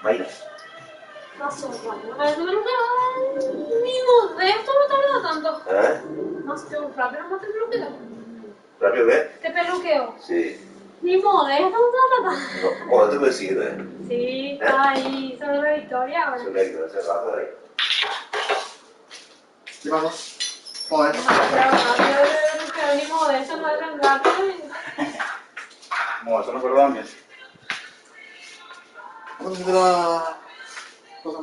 Imagínate. Pasó, bueno, parece que ni modesto no tarda tanto. Más que un rápido, más te peluqueo. ¿Rápido qué? ¿Te peluqueo? Sí. Ni modesto no tarda tanto. No, ¿cómo te vecino, Sí, está ahí, sobre la victoria ahora. Se me ha ido hace rato ahí. ¿Qué pasó? Joder. Demasiado rápido de peluqueo, ni modesto no es tan rápido. No, eso no perdón bien. ¿Dónde está la cosa?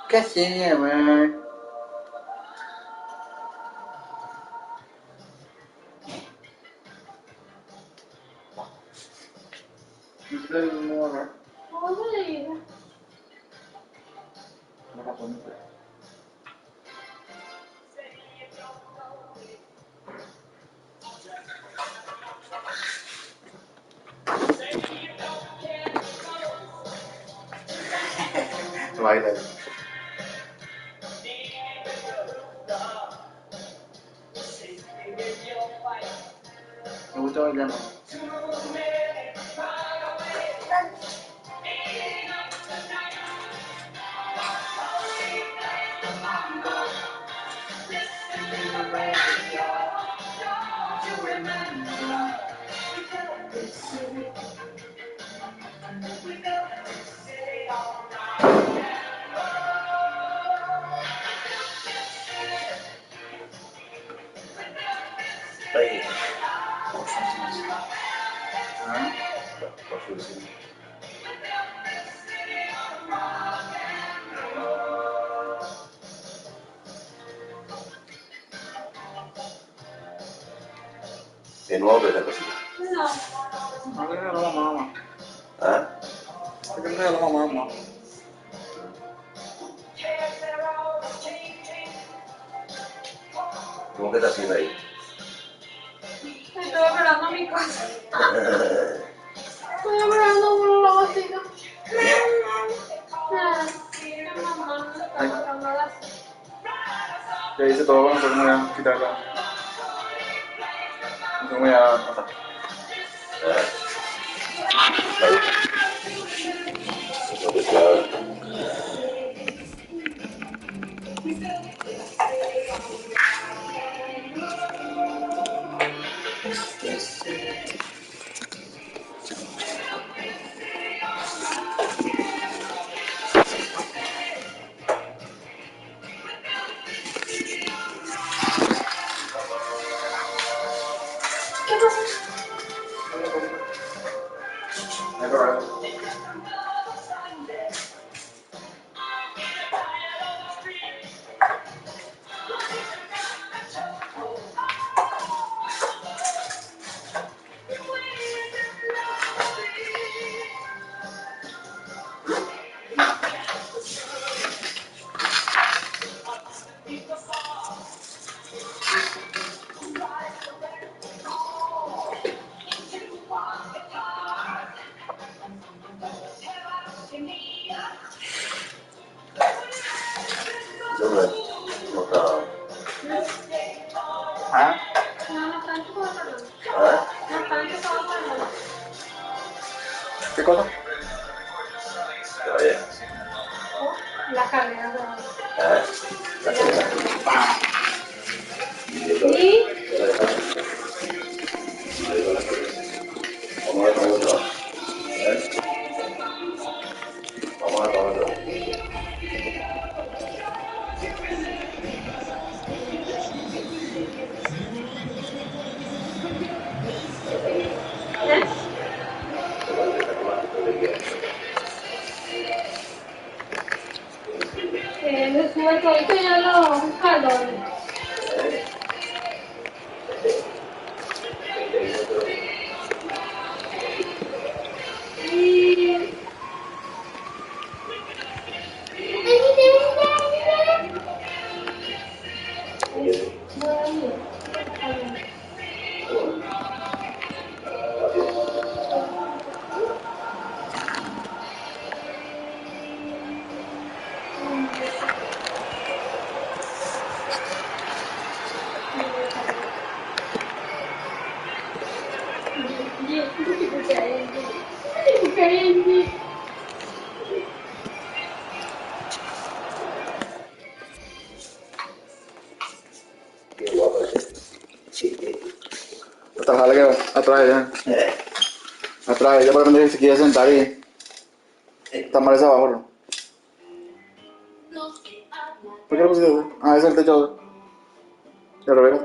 ¿Qué sigue, güey? El morro. Joder. No la pongo. Baila. Me gusta bailar, ¿no? Ahí. ¿Ah? Por su vecino. De nuevo que esta cosita. No. No, que no lo mamá. ¿Ah? Que no lo mamá. ¿Cómo que está haciendo ahí? Estoy preparando mi casa. Estoy preparando un logotito. Mamá, está preparando las. Ya hice todo, no sé cómo voy a quitarla. No sé cómo voy a pasar. Eso que claro. ¿Qué pasa? No hay problema. Yo no estaba. ¿Ah? No, no está en tu casa. ¿Ah? No está en tu casa. ¿Qué cosa? Está bien. La carrera. ¿Ah? La cadena. ¿Y? Vamos a tomar otro. Vamos a tomar otro. Le sube todito ya los escalones. Y... Dale que atrás ella. Atrás ella para que se quiere sentar y está mal esa abajo, ¿no? ¿Por qué lo pusiste así? Ah, ese es el techo. ¿Ya lo ves?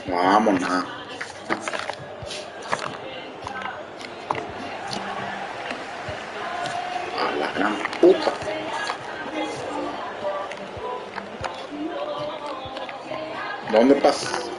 Vamos, nada. A la gran puta. ¿Dónde pasas?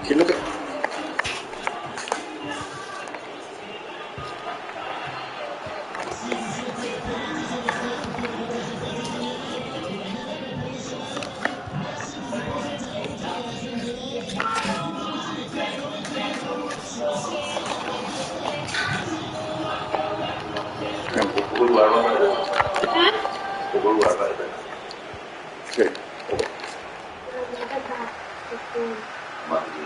¿Qué es lo que...? Pukul luar mana ada? Pukul luar mana ada? Sí. Mati.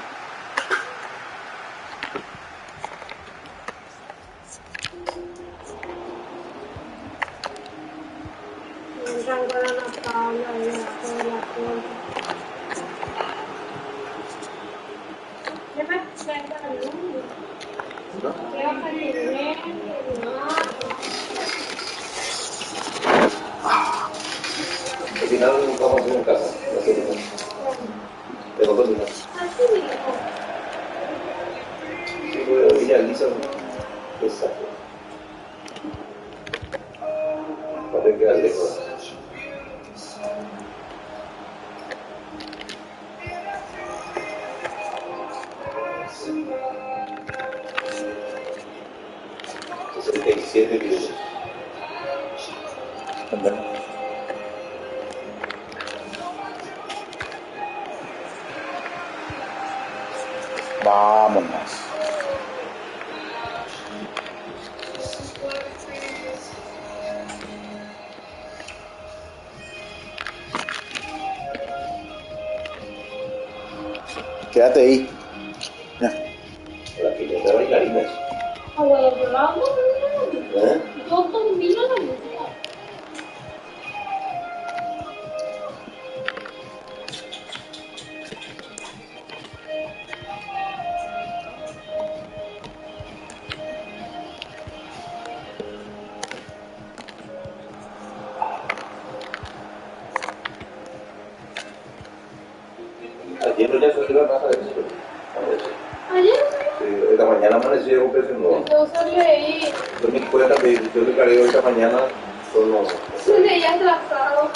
Al final nunca más en casa. No sé qué. Tengo cosas. Sí, voy a ir a Lisa. Exacto. Para quedar lejos. $67. Vámonos. Quédate ahí. Ya. La que ya está bailarina. Ah, bueno, pero vamos. ¿Eh? Todo un vino la música. Ayer no ya se iba a casa de eso. Ayer Sí, esta mañana amanecí con presión nueva. entonces leí, Yo me di cuenta que yo le cargué esta mañana solo. leí atrasado.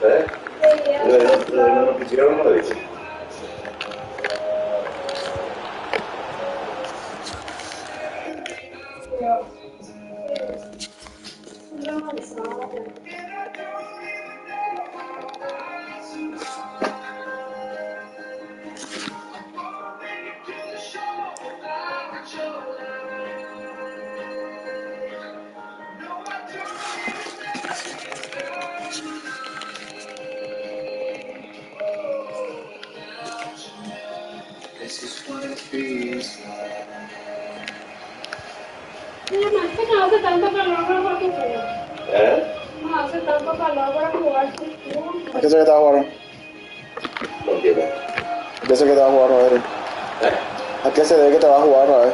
¿Eh? Leí atrasado. El noticiero no lo dice. Mira, más que no hace tanto calor para jugar tu juego. ¿Eh? No hace tanto calor para jugar tu juego. ¿A qué se que te va a jugar? No entiendo. ¿A qué se que te va a jugar, Rodri? ¿Eh? ¿A qué se ve que te va a jugar, Rodri?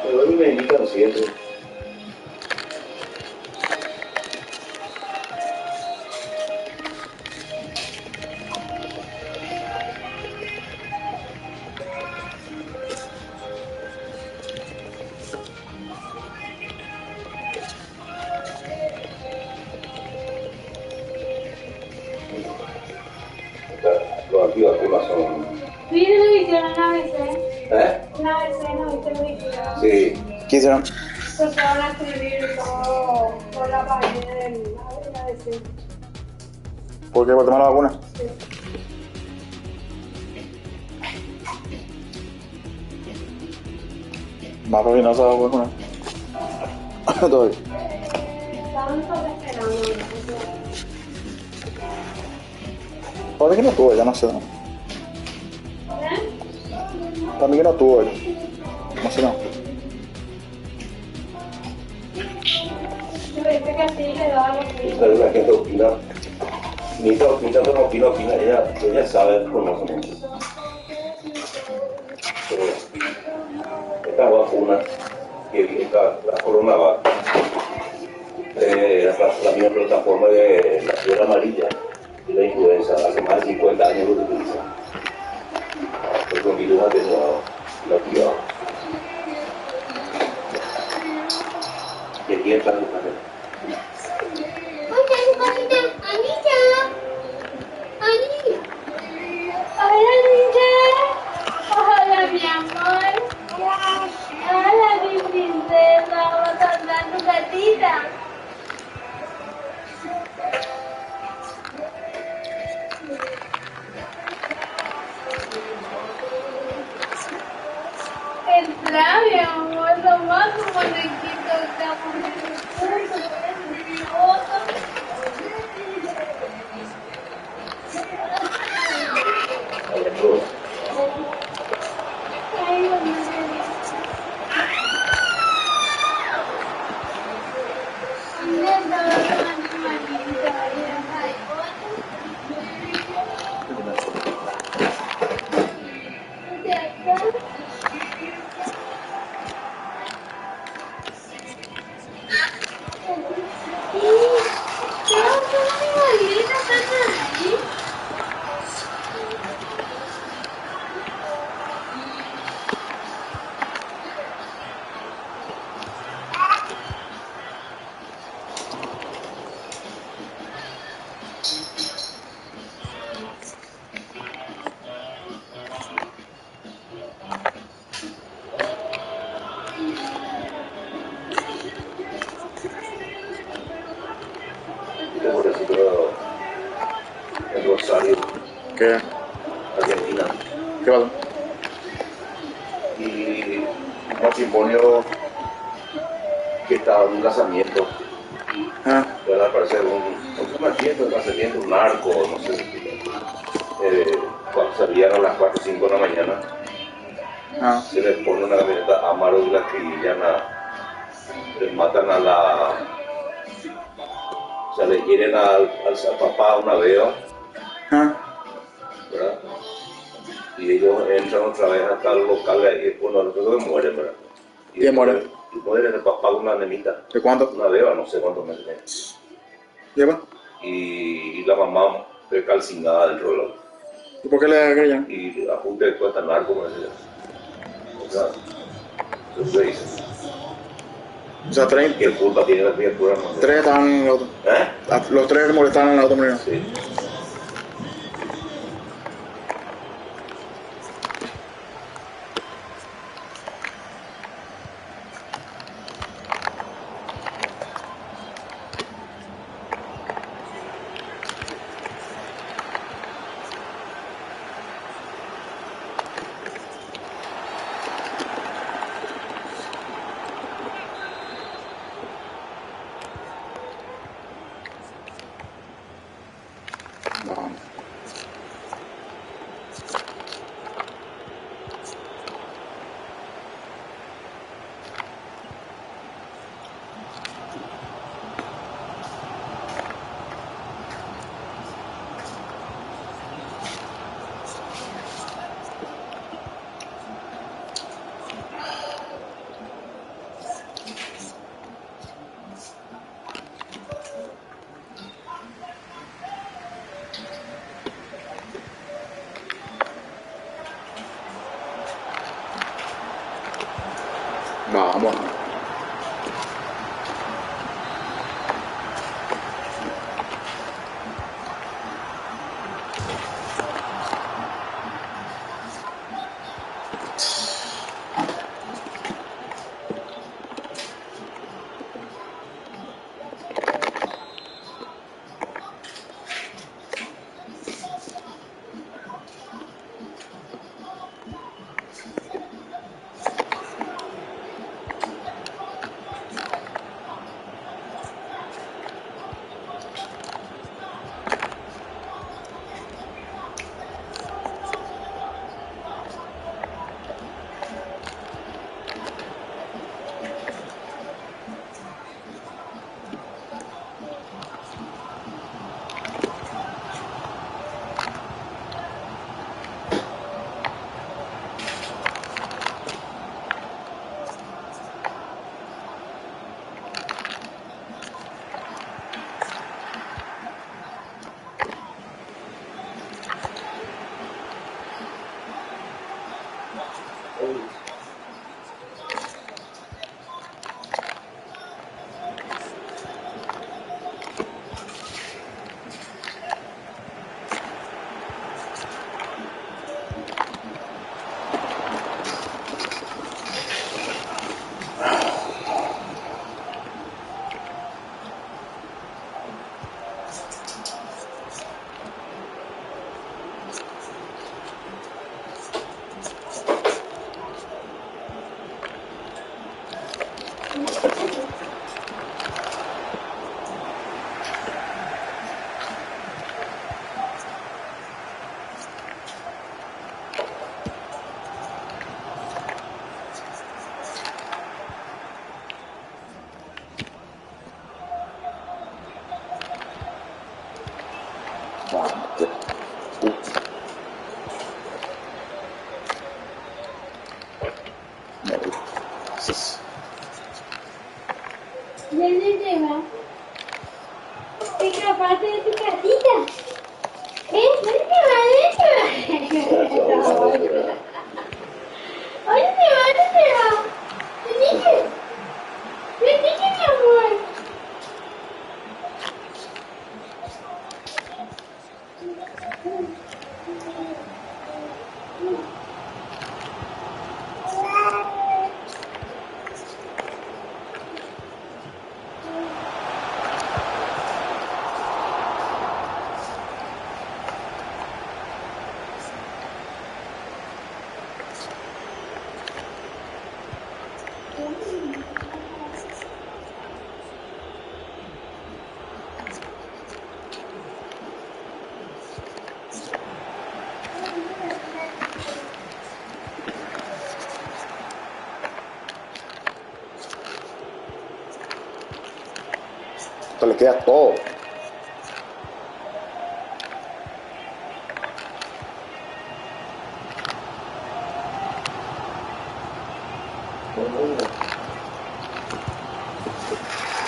Pero hoy me invitan siempre. Los antivacunas son. ¿Viste lo que hicieron en ABC? ¿Eh? En ABC no viste lo que hicieron. Sí. ¿Qué hicieron? Se fueron a escribir todo por la página del ABC. ¿Por qué? ¿Por tomar la vacuna? Sí. Más porque no se va a vacunar. Todo bien. Estaban todos esperando. Para mí que no tuvo ella, no sé. ¿Eh? Para mí que no tuvo ella. No sé, no. Yo viste que así le daba los niños. Pero la gente opina. Ni está opinando, no opina. Ella sabe, conoce mucho. Pero esta vacuna, la CoronaVac, la misma plataforma de la fiebre amarilla y la influenza, hace más de 50 años lo utiliza. Porque un virus atenuado, lo activado. Y aquí está el planeta. Hola, Ninja. Hola, mi amor. Hola, mi princesa. Vamos a andar tu gatita. Entra, mi amor. Lo más bonito que estamos Ay, mamá. El Rosario, ¿Qué? Argentina. ¿Qué pasó? Y un matrimonio que estaba en un casamiento. Ah, Van a aparecer un casamiento, un narco, no sé. Cuando salían a las 4 o 5 de la mañana, ah. se les pone una camioneta Amaro y la acribillan le matan a la... O sea, le quieren al papá una beba, Ah, ¿verdad? Y ellos entran otra vez hasta el local de ahí, bueno, los que mueren, ¿verdad? ¿Quién muere? Y muere el papá con una nenita, ¿de cuánto? una beba, no sé cuántos meses. ¿Lleva? Y la mamá calcinada dentro del auto. ¿Y por qué le agregan? Y apunte después tan narco, como decía. O sea, eso se dice. O sea, ¿Qué culpa tiene la criatura? No sé. 3 estaban en el auto. ¿Eh? Los 3 molestaban en el auto, murieron. Sí. Vamos. Vamos. ¿Dónde te vas? ¿Escapaste de tu casita? ¿Dónde te vas? ¿Dónde te vas? ¿Dónde te vas? ¿Dónde te vas? Venite. Venite, mi amor. Se le queda todo.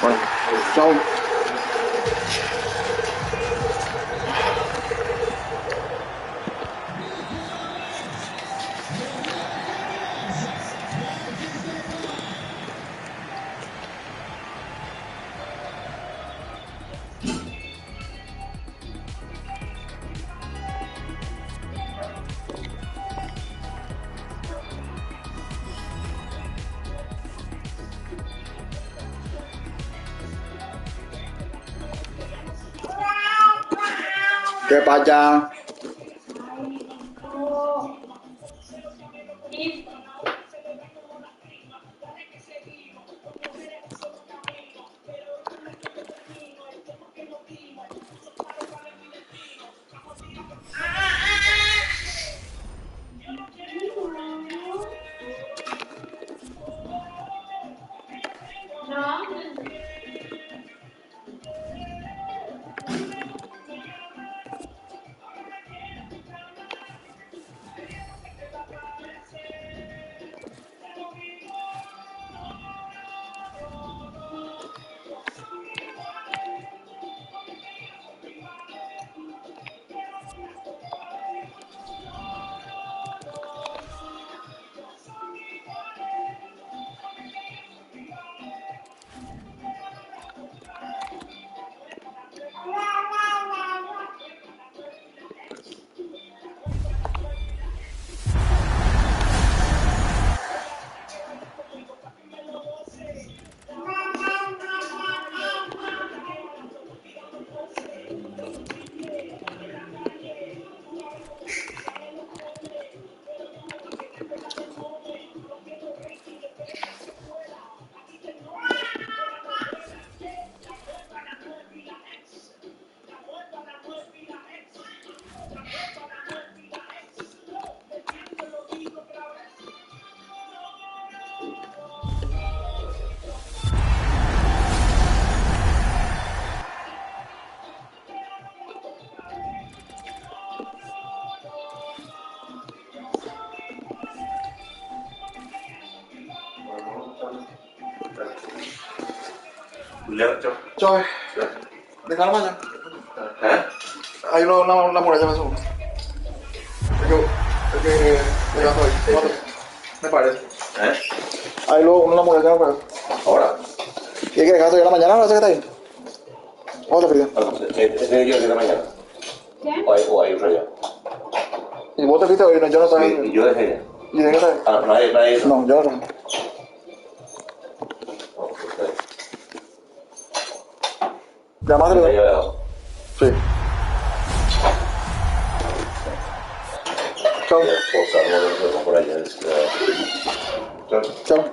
Bueno, chao. ¿Qué pasa? Chao. Déjalo mañana. ¿Eh? Hay una muralla más uno. Es que me gasto ahí. Me parece. ¿Eh? Hay luego una muralla me parece. Ahora. ¿Y qué dejaste ya la mañana o no sé qué está ahí? ¿Cómo te pides? ¿Es de día de la mañana? ¿Qué? O hay otro día. ¿Y vos te fuiste hoy? No, yo no sabía. Y yo dejé ya. ¿Y de qué está ahí? Ah, nadie. No, yo no sé. ¿Llamaste? Ya he dejado. Sí. Chao. Por allá. Chao. Chao.